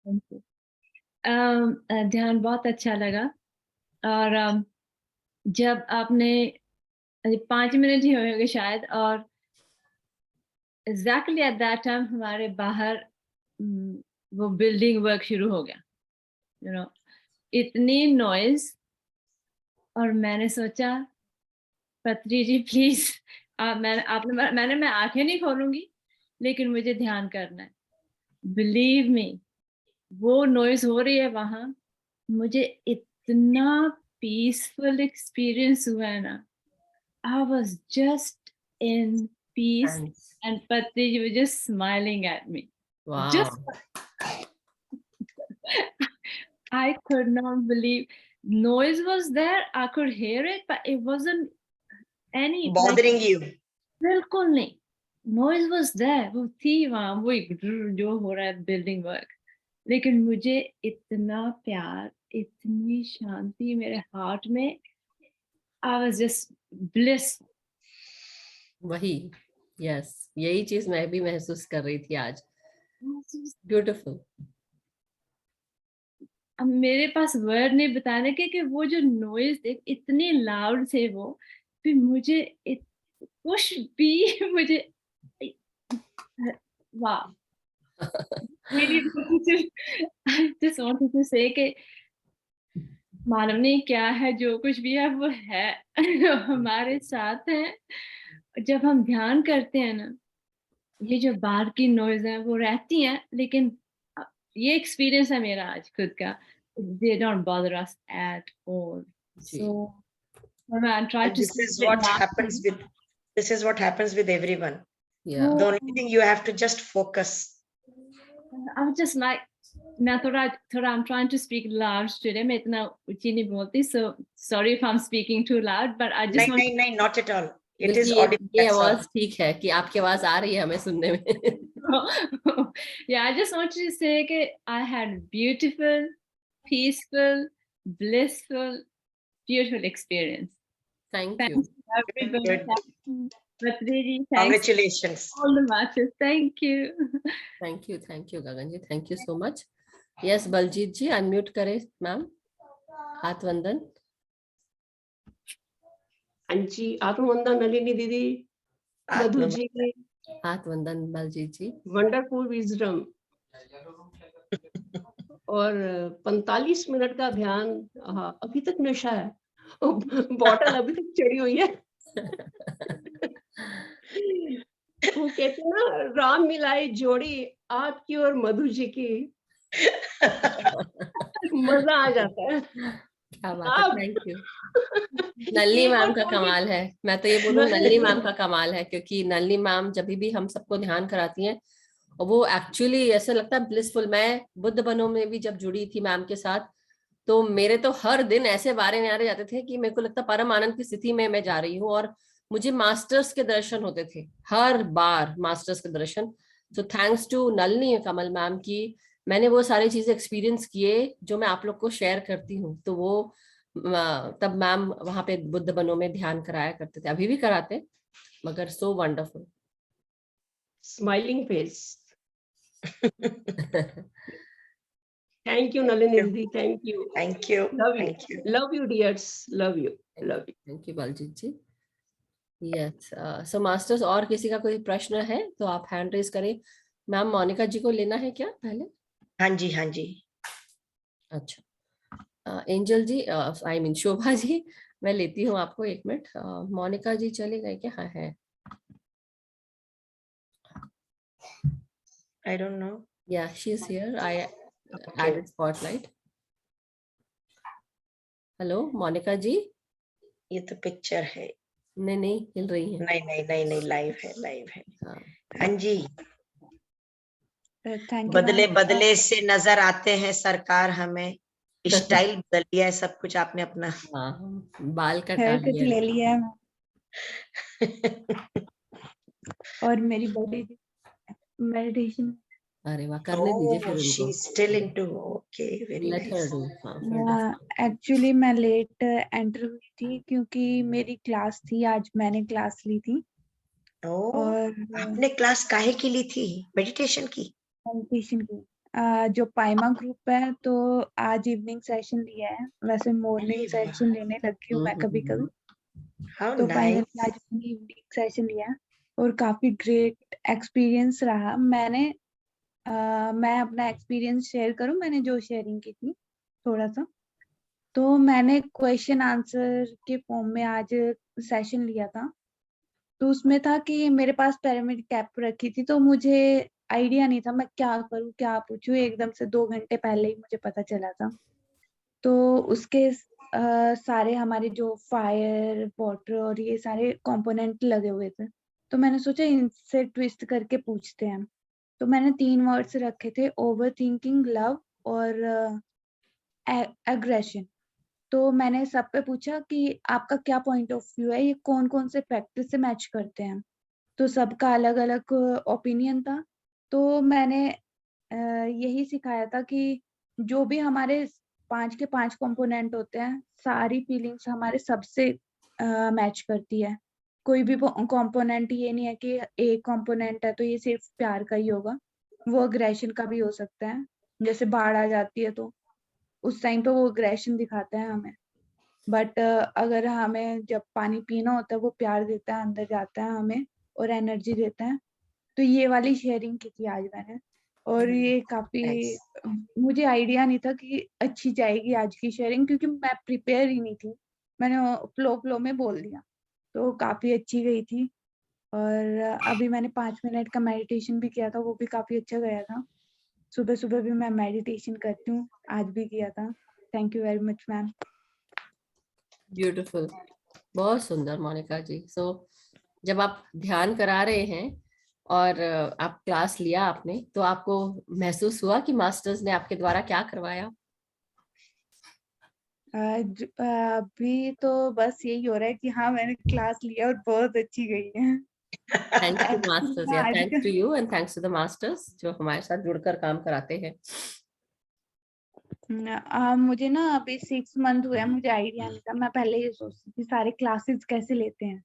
Thank you. ध्यान बहुत अच्छा लगा, और जब आपने 5 मिनट ही होंगे शायद, और एग्जैक्टली एट दैट टाइम हमारे बाहर वो बिल्डिंग वर्क शुरू हो गया, यू नो, इतनी नॉइज। और मैंने सोचा पत्री जी प्लीज, मैं आंखें नहीं खोलूंगी, लेकिन मुझे ध्यान करना है। बिलीव मी, वो नॉइज हो रही है वहां, मुझे इतना पीसफुल एक्सपीरियंस हुआ है ना। I was just in peace, and पत्री जी was just smiling at me. वाह, Just I could not believe. Noise was there, I could hear it, but it wasn't any like, bothering you. बिल्कुल नहीं। Noise was there, वो थी वहां, वो जो हो रहा है बिल्डिंग वर्क, लेकिन मुझे इतना प्यार, इतनी शांति मेरे हार्ट में। I was just bliss. वही, यस, यही चीज मैं भी महसूस कर रही थी आज। ब्यूटीफुल। अब मेरे पास वर्ड नहीं बताने के कि वो जो नॉइज इतने लाउड थे वो, फिर मुझे कुछ भी मुझे वाह। Really, I just wanted to say कि मालूम नहीं क्या है, जो कुछ भी है वो है हमारे साथ है। जब हम ध्यान करते हैं ना, ये जो बाहर की नॉइज है वो रहती हैं, लेकिन ये एक्सपीरियंस है मेरा आज खुद का, they don't bother us at all. So when I try And to this see is the what last happens thing, with, this is what happens with everyone. या The only thing you have to just focus. I was just like, मैं थोड़ा I'm trying to speak loud today, मैं इतना ऊंची नहीं बोलती, so sorry if I'm speaking too loud, but I just नहीं want नहीं नहीं, not at all. It is बल्कि audible. ये That's all. आवाज ठीक है कि आपकी आवाज आ रही है हमें सुनने में। yeah, I just want to say that I had beautiful, peaceful, blissful, beautiful experience. Thank you, Thanks everybody. Good. Thanks Patri, thanks Congratulations. all the matches. Thank you. Thank you Gagan ji, thank you so much. Yes Baljit ji, unmute करें ma'am, हाथ वंदन। हाँ जी, आत्मवंदन नलिनी दीदी, मधु जी, हाथ वंदन बलजीत जी। Wonderful wisdom, और 45 minute का ध्यान। हाँ, अभी तक नशा है, बॉटल अभी तक चढ़ी हुई है। वो कहते हैं ना, राम मिलाई जोड़ी आपकी और मधु जी की, मजा आ जाता है। क्या बात है, थैंक यू। नलिनी एक मैम और का point कमाल है, मैं तो ये बोलूँ नलिनी मैम का कमाल है, क्योंकि नलिनी मैम जब भी हम सबको ध्यान कराती हैं, और वो एक्चुअली ऐसा लगता है ब्लिसफुल। मैं बुद्ध बनों में भी जब जुड़ी थी मैम के साथ, तो मेरे तो हर दिन ऐसे बारे न्यारे जाते थे कि मेरे को लगता परम आनंद की स्थिति में मैं जा रही हूँ, और मुझे मास्टर्स के दर्शन होते थे हर बार, मास्टर्स के दर्शन। तो thanks to Nalini Kamal ma'am की मैंने वो सारी चीजें एक्सपीरियंस किए जो मैं आप लोग को शेयर करती हूँ। तो वो तब मैम वहां पे बुद्ध बनों में ध्यान कराया करते थे, अभी भी कराते, मगर so wonderful. Smiling face. Thank you, Nalini Didi. Thank you. Thank you. Love you. Thank you. Love you, dears. Love you. Love you. Thank you Baljit ji. Yes, so masters, और किसी का कोई प्रश्न है तो आप हैंड रेज करें। मैम मोनिका जी को लेना है क्या पहले? हाँ जी, हाँ जी। अच्छा, angel ji, I mean Shobha ji, मैं लेती हूँ आपको, एक मिनट। मोनिका जी चले गए क्या? हाँ है। I don't know. Yeah, she's here. I Okay. added spotlight. Hello Monica ji. ये तो पिक्चर है। नहीं हिल रही है। नहीं, लाइव है, लाइव है। हाँ, हाँ जी। थैंक यू बदले बदले से नजर आते हैं सरकार हमें, स्टाइल बदल लिया है सब कुछ आपने अपना। हाँ, बाल कटा हेयर कट लिया ले है। लिया है और मेरी बॉडी मेडिटेशन। अरे वाह, करने दीजिए फिर Oh, उनको। she's still into. Okay, very let her nice. Do. हाँ, फिर एक्चुअली मैं लेट एंटर हुई थी क्योंकि मेरी क्लास थी आज, मैंने क्लास ली थी Oh, और आपने क्लास काहे की ली थी? मेडिटेशन की? मेडिटेशन की। जो पाइमा ग्रुप है तो आज इवनिंग सेशन लिया है, वैसे मॉर्निंग अरे सेशन लेने लगती हूँ मैं कभी कभी, How तो nice. फाइनली आज मैंने इवनिंग सेशन लिया है और काफी ग्रेट एक्सपीरियंस रहा। मैं अपना एक्सपीरियंस शेयर करूं, मैंने जो शेयरिंग की थी थोड़ा सा, तो मैंने क्वेश्चन आंसर के फॉर्म में आज सेशन लिया था। तो उसमें था कि मेरे पास पिरामिड कैप रखी थी, तो मुझे आइडिया नहीं था मैं क्या करूं क्या पूछूं, एकदम से 2 घंटे पहले ही मुझे पता चला था। तो उसके सारे हमारे जो फायर वाटर और ये सारे कंपोनेंट लगे हुए थे, तो मैंने सोचा इनसे ट्विस्ट करके पूछते हैं। तो मैंने 3 वर्ड्स रखे थे, ओवर थिंकिंग, लव और एग्रेशन। तो मैंने सब पे पूछा कि आपका क्या पॉइंट ऑफ व्यू है, ये कौन कौन से फैक्टर से मैच करते हैं। तो सबका अलग अलग ओपिनियन था। तो मैंने यही सिखाया था कि जो भी हमारे 5 के 5 कंपोनेंट होते हैं, सारी फीलिंग्स हमारे सबसे मैच करती है। कोई भी कंपोनेंट ये नहीं है कि एक कंपोनेंट है तो ये सिर्फ प्यार का ही होगा, वो अग्रेशन का भी हो सकता है। जैसे बाढ़ आ जाती है तो उस टाइम पे वो अग्रेशन दिखाता है हमें, बट अगर हमें जब पानी पीना होता है वो प्यार देता है, अंदर जाता है हमें और एनर्जी देता है। तो ये वाली शेयरिंग की थी आज मैंने, और ये काफी Nice. मुझे आइडिया नहीं था कि अच्छी जाएगी आज की शेयरिंग, क्योंकि मैं प्रिपेयर ही नहीं थी, मैंने फ्लो में बोल दिया, तो काफी अच्छी गई थी। और अभी मैंने 5 मिनट का मेडिटेशन भी किया था, वो भी काफी अच्छा गया था। सुबह सुबह भी मैं मेडिटेशन करती हूँ, आज भी किया था। Thank you very much ma'am. Beautiful, बहुत सुंदर मोनिका जी। सो जब आप ध्यान करा रहे हैं और आप क्लास लिया आपने, तो आपको महसूस हुआ कि मास्टर्स ने आपके द्वारा क्या करवाया? अभी तो बस यही हो रहा है कि हाँ मैंने क्लास लिया और बहुत अच्छी गई है। थैंक्स टू Actually, मास्टर्स, मैं या आज thanks to you and thanks to the masters जो हमारे साथ जुड़कर काम कराते हैं। मुझे ना अभी 6 मंथ हुए हैं, मुझे आइडिया नहीं था। मैं पहले ये सोचती थी सारे क्लासेस कैसे लेते हैं,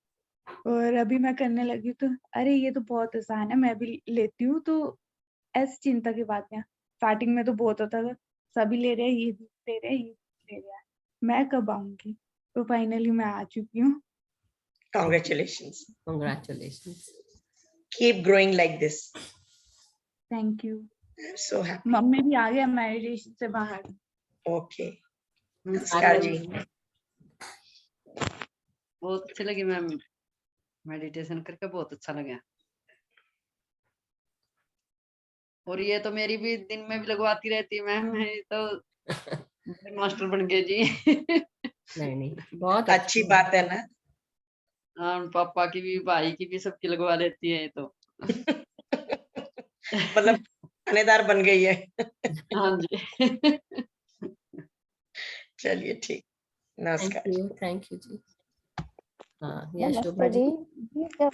और अभी मैं करने लगी तो अरे ये तो बहुत आसान है, मैं भी लेती हूँ। तो ऐसी चिंता की बात है, स्टार्टिंग में तो बहुत होता था, सभी ले रहे हैं, ये भी ले रहे हैं, ये भी ले रहे हैं, मैं कब आऊंगी। तो फाइनली मैं आ चुकी हूँ। Congratulations. Congratulations. Keep growing like this. Thank you. I'm so happy. Mummy भी आ गया मेडिटेशन से बाहर। Okay. नमस्कार जी। बहुत अच्छी लगी मैम, मेडिटेशन करके बहुत अच्छा लगा। और ये तो मेरी भी दिन में भी लगवाती रहती है मैम, है तो मास्टर बन गए जी। नहीं, बहुत अच्छी बात है ना। हाँ, पापा की भी, भाई की भी, सबकी लगवा लेती है तो। मतलब थानेदार बन गई है। हाँ जी। चलिए ठीक, नमस्कार। थैंक यू जी। हाँ, या शोभा नमस्ते जी। जी। जब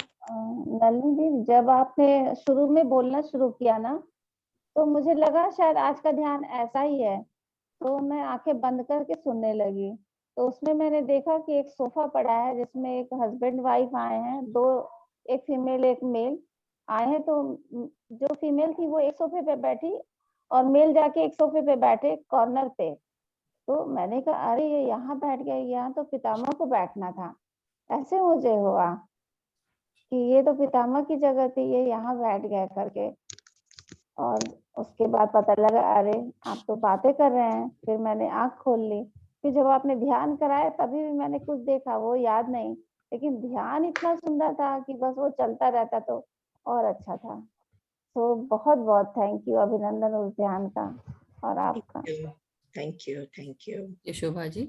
नलिनी जी, जब आपने शुरू में बोलना शुरू किया ना, तो मुझे लगा शायद आज का ध्यान ऐसा ही है, तो मैं आंखें बंद करके सुनने लगी। तो उसमें मैंने देखा कि एक सोफा पड़ा है जिसमें एक हस्बैंड वाइफ आए हैं, दो, एक फीमेल एक मेल आए हैं। तो जो फीमेल थी वो एक सोफे पे बैठी और मेल जाके एक सोफे पे बैठे कॉर्नर पे। तो मैंने कहा अरे ये यहाँ बैठ गया, यहाँ तो पितामह को बैठना था। ऐसे मुझे हुआ कि ये तो पितामह की जगह थी, ये यहाँ बैठ गया करके। और उसके बाद पता लगा अरे आप तो बातें कर रहे हैं। फिर मैंने आंख खोल ली। फिर जब आपने ध्यान कराया तभी भी मैंने कुछ देखा, वो याद नहीं, लेकिन ध्यान इतना सुंदर था कि बस वो चलता रहता तो और अच्छा था। तो बहुत बहुत थैंक यू, अभिनंदन उस ध्यान का और आपका। Thank you, thank you. ये Shobha ji,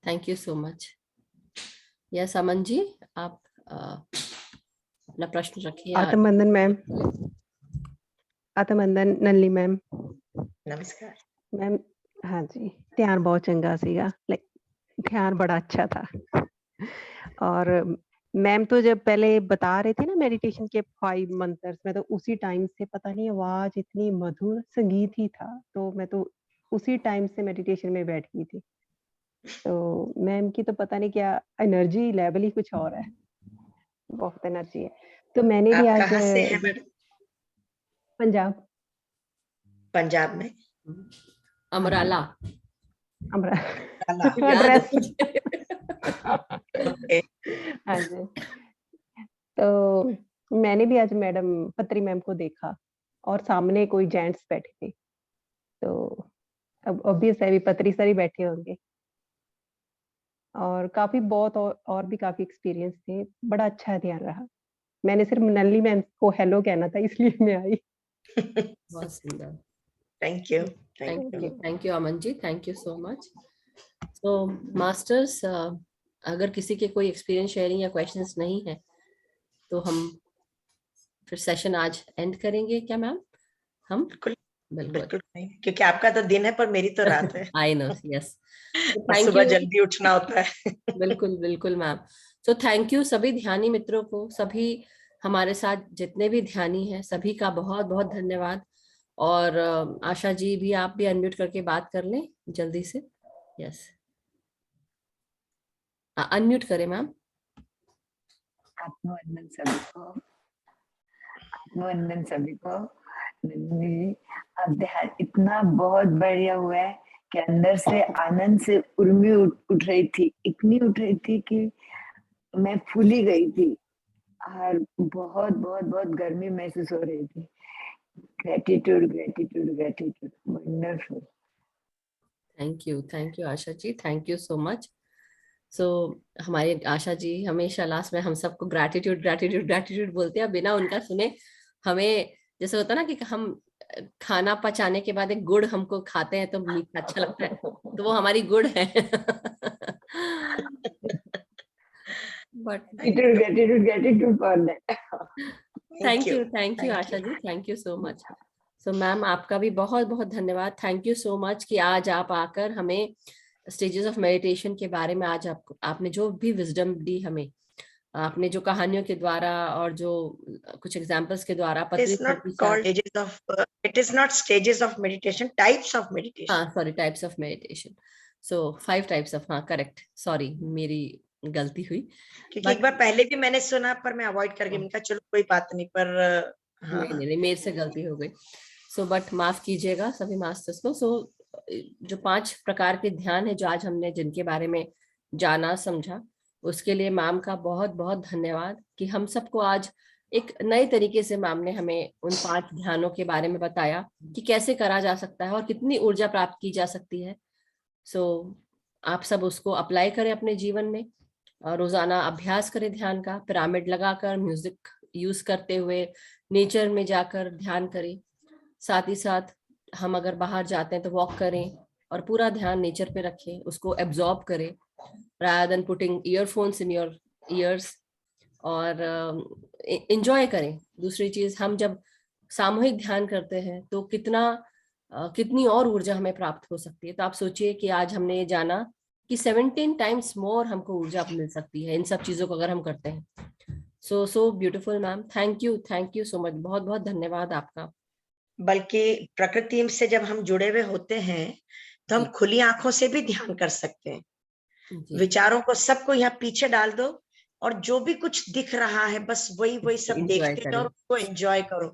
thank you so much. Yes Aman ji, आप अपना प्रश्न रखिए। आत्मवंदन मैम, आत्मवंदन नलिनी मैम। नमस्कार मैम। हाँ जी, ध्यान बहुत चंगा सीगा, ध्यान बड़ा अच्छा था। और मैम तो जब पहले बता रहे थे ना मेडिटेशन के 5 मंत्रस में, तो उसी टाइम से पता नहीं आवाज इतनी मधुर, संगीत ही था, तो मैं तो उसी टाइम से मेडिटेशन में बैठ गई थी। तो मैम की तो पता नहीं क्या एनर्जी लेवल ही कुछ और है, बहुत एनर्जी है। तो मैंने भी आप आज कहाँ से हैं मैडम? पंजाब। पंजाब में अमराला। काला। याद ड्रेस। ओके। हाँ जी। तो मैंने भी आज मैडम पत्री मैम को देखा और सामने कोई जेंट्स बैठे थे, तो अब ऑब्वियस है भी पत्री सर ही बैठे होंगे। और काफी बहुत और भी काफी एक्सपीरियंस थे, बड़ा अच्छा ध्यान रहा। मैंने सिर्फ नलिनी मैम को हेलो कहना था, इसलिए मैं आई। बहुत सुंदर। Thank you, thank you Aman ji, thank you so much. तो मास्टर्स, अगर किसी के कोई एक्सपीरियंस शेयरिंग या क्वेश्चंस नहीं है तो हम फिर सेशन आज एंड करेंगे क्या मैम? हम बिल्कुल बिल्कुल बिल्कुल नहीं, क्योंकि आपका तो दिन है पर मेरी तो रात है। I know, yes. सुबह जल्दी उठना होता है। बिल्कुल बिल्कुल मैम। तो थैंक यू सभी ध्यानी मित्रों को, सभी हमारे साथ जितने भी ध्यानी हैं सभी का बहुत बहुत धन्यवाद। और आशा जी भी, आप भी अनम्यूट करके बात कर लें जल्दी से। यस, अनम्यूट करें मैम। आत्मवंदन सभी को, आत्मवंदन सभी को। नंदिनी जी, अध्याय इतना बहुत बढ़िया हुआ है कि अंदर से आनंद से उर्मी उठ रही थी, इतनी उठ रही थी कि मैं फूल ही गई थी और बहुत बहुत बहुत गर्मी महसूस हो रही थी। Gratitude gratitude gratitude, wonderful. Thank you Asha ji, thank you so much. So हमारे आशा जी हमेशा लास्ट में हम सबको ग्रैटिट्यूड ग्रैटिट्यूड ग्रैटिट्यूड बोलते हैं, बिना उनका सुने हमें जैसे होता है ना कि हम खाना पचाने के बाद एक गुड़ हमको खाते हैं तो मीठा अच्छा लगता है, तो वो हमारी गुड़ है। But gratitude gratitude for that. Thank you Asha ji, thank you so much. So ma'am आपका भी बहुत बहुत धन्यवाद, थैंक यू सो मच कि आज आप आकर हमें स्टेजेस ऑफ मेडिटेशन के बारे में आज आपने जो भी विजडम दी हमें, आपने जो कहानियों के द्वारा और जो कुछ एग्जांपल्स के द्वारा It is not called stages of it is not stages of meditation, types of meditation. हाँ sorry, types of meditation. So 5 types of, हाँ करेक्ट, सॉरी मेरी गलती हुई। क्योंकि एक बार पहले भी मैंने सुना पर मैं अवॉइड करके मैंने कहा चलो कोई बात नहीं, पर हाँ नहीं मेरे से गलती हो गई। सो बट माफ कीजिएगा सभी मास्टर्स को। सो जो 5 प्रकार के ध्यान है जो आज हमने जिनके बारे में जाना समझा, उसके लिए मैम का बहुत बहुत धन्यवाद कि हम सबको आज एक नए तरीके से मैम ने हमें उन 5 ध्यानों के बारे में बताया कि कैसे करा जा सकता है और कितनी ऊर्जा प्राप्त की जा सकती है। सो आप सब उसको अप्लाई करें अपने जीवन में, रोजाना अभ्यास करें ध्यान का, पिरामिड लगाकर, म्यूजिक यूज करते हुए, नेचर में जाकर ध्यान करें। साथ ही साथ हम अगर बाहर जाते हैं तो वॉक करें और पूरा ध्यान नेचर पे रखें, उसको एब्जॉर्ब करें rather than putting earphones in your ears, और एंजॉय करें। दूसरी चीज, हम जब सामूहिक ध्यान करते हैं तो कितनी और ऊर्जा हमें प्राप्त हो सकती है। तो आप सोचिए कि आज हमने ये जाना कि 17 टाइम्स मोर हमको ऊर्जा मिल सकती है इन सब चीजों को अगर हम करते हैं। So beautiful ma'am, thank you so much, बहुत बहुत धन्यवाद आपका। बल्कि प्रकृति से जब हम जुड़े हुए होते हैं तो हम खुली आंखों से भी ध्यान कर सकते हैं। विचारों को सबको यहाँ पीछे डाल दो और जो भी कुछ दिख रहा है बस वही सब देखते जाओ और उसको एंजॉय करो।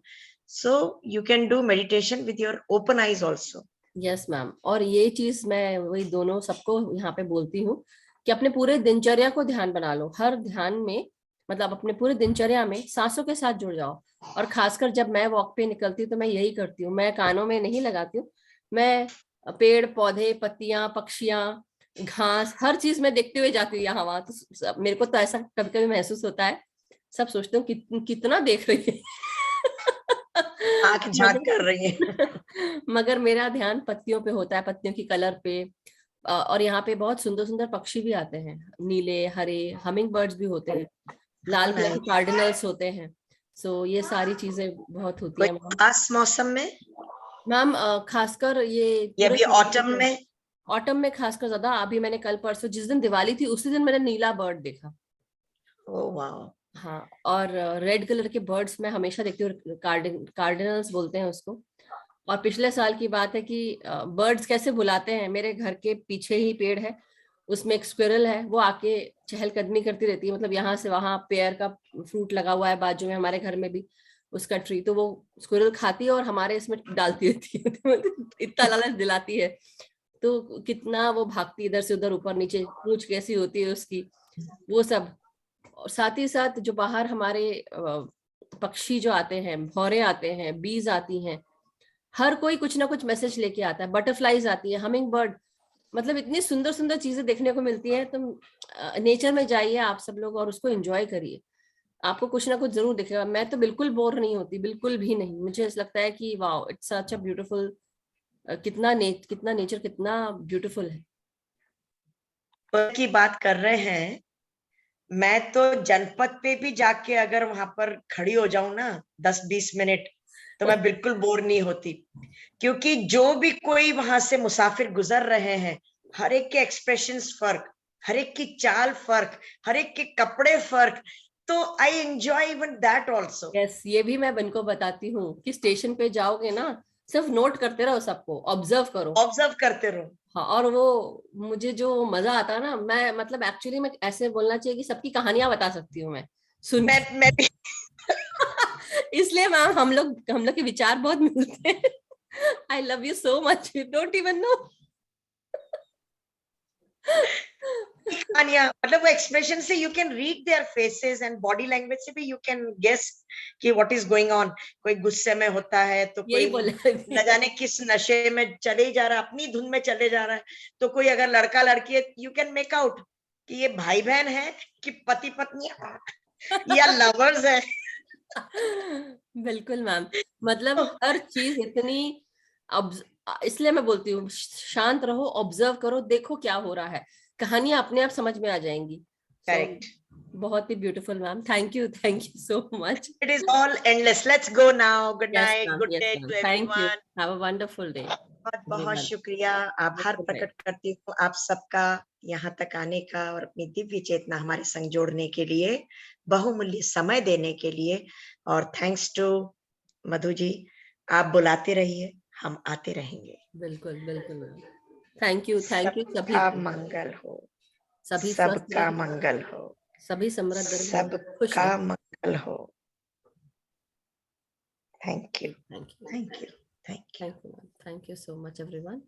So you can do meditation with your open eyes also. Yes ma'am, और ये चीज मैं वही दोनों सबको यहाँ पे बोलती हूँ कि अपने पूरे दिनचर्या को ध्यान बना लो। हर ध्यान में मतलब अपने पूरे दिनचर्या में सांसों के साथ जुड़ जाओ। और खासकर जब मैं वॉक पे निकलती हूँ तो मैं यही करती हूँ, मैं कानों में नहीं लगाती हूँ, मैं पेड़ पौधे, पत्तियां, पक्षियां, घास, हर चीज में देखते हुए जाती हूँ यहाँ वहां। तो मेरे को तो ऐसा कभी कभी महसूस होता है, सब सोचते हो कितना देख रही है आंख झांक कर रही है। मगर मेरा ध्यान पत्तियों पे होता है, पत्तियों की कलर पे। और यहाँ पे बहुत सुंदर सुंदर पक्षी भी आते हैं, नीले, हरे, हमिंग बर्ड्स भी होते हैं, लाल कलर के कार्डिनल्स होते हैं। सो ये सारी चीजें बहुत होती है कोई खास मौसम में मैम, खासकर ये भी ऑटम में? ऑटम में खासकर ज्यादा। अभी मैंने कल परसों, जिस दिन दिवाली थी उसी दिन मैंने नीला बर्ड देखा। ओह वाह। हाँ, और रेड कलर के बर्ड्स मैं हमेशा देखती हूँ, कार्डिनल्स बोलते हैं उसको। और पिछले साल की बात है कि बर्ड्स कैसे बुलाते हैं, मेरे घर के पीछे ही पेड़ है, उसमें एक स्क्विरल है, वो आके चहलकदमी करती रहती है। मतलब यहाँ से वहां पेयर का फ्रूट लगा हुआ है बाजू में, हमारे घर में भी उसका ट्री, तो वो स्क्विरल खाती है और हमारे इसमें डालती रहती है इतना लालच दिलाती है। तो कितना वो भागती इधर से उधर, ऊपर नीचे, पूंछ कैसी होती है उसकी, वो सब। और साथ ही साथ जो बाहर हमारे पक्षी जो आते हैं, भौरे आते हैं, बीज आती हैं, हर कोई कुछ ना कुछ मैसेज लेके आता है। बटरफ्लाईज आती है, हमिंग बर्ड, मतलब इतनी सुंदर सुंदर चीजें देखने को मिलती है। तुम नेचर में जाइए आप सब लोग और उसको एंजॉय करिए, आपको कुछ ना कुछ जरूर दिखेगा। मैं तो बिल्कुल बोर नहीं होती, बिल्कुल भी नहीं। मुझे ऐसा लगता है कि wow, it's such a beautiful, कितना नेचर कितना ब्यूटीफुल है। की बात कर रहे हैं, मैं तो जनपद पे भी जाके अगर वहां पर खड़ी हो जाऊं ना 10-20 मिनट, तो मैं बिल्कुल बोर नहीं होती, क्योंकि जो भी कोई वहां से मुसाफिर गुजर रहे हैं, हर एक के एक्सप्रेशंस फर्क, हर एक की चाल फर्क, हर एक के कपड़े फर्क, तो I enjoy even that also. Yes, ये भी मैं बन को बताती हूँ कि स्टेशन पे जाओगे ना, सिर्फ नोट करते रहो, सबको ऑब्जर्व करो, ऑब्जर्व करते रहो। हाँ, और वो मुझे जो मजा आता है ना, मैं मतलब एक्चुअली मैं ऐसे बोलना चाहिए कि सबकी कहानियां बता सकती हूँ मैं सुन मैं भी इसलिए मैम हम लोग के विचार बहुत मिलते हैं। I love you so much, you don't even know. कहानियां, मतलब वो एक्सप्रेशन से you can read their faces, and body language से भी यू कैन गेस कि व्हाट इज गोइंग ऑन। कोई गुस्से में होता है तो कोई न जाने किस नशे में चले जा रहा है, अपनी धुन में चले जा रहा है, तो कोई अगर लड़का लड़की है, यू कैन मेक आउट कि ये भाई बहन है कि पति पत्नी या लवर्स है। बिल्कुल मैम, मतलब हर चीज इतनी, इसलिए मैं बोलती हूँ शांत रहो, ऑब्जर्व करो, देखो क्या हो रहा है, कहानियां अपने आप समझ में आ जाएंगी। करेक्ट। बहुत ही beautiful ma'am, thank you so much. It is all endless. Let's go now. Good Yes, night, ma'am. Good Yes, day ma'am. To Thank you. Everyone. Have a wonderful day, बहुत बहुत everyone. शुक्रिया, आभार Okay. प्रकट करती हूँ आप सबका यहाँ तक आने का और अपनी दिव्य चेतना हमारे संग जोड़ने के लिए, बहुमूल्य समय देने के लिए। और थैंक्स टू मधु जी, आप बुलाते रहिए, हम आते रहेंगे। बिल्कुल बिल्कुल, थैंक यू सभी सबका मंगल हो, सभी स्वस्थ सबका रहिए, मंगल हो, सभी समृद्ध रहिए, खुश सबका रहिए। मंगल हो। Thank you, thank you, thank you, thank you. Thank you so much everyone.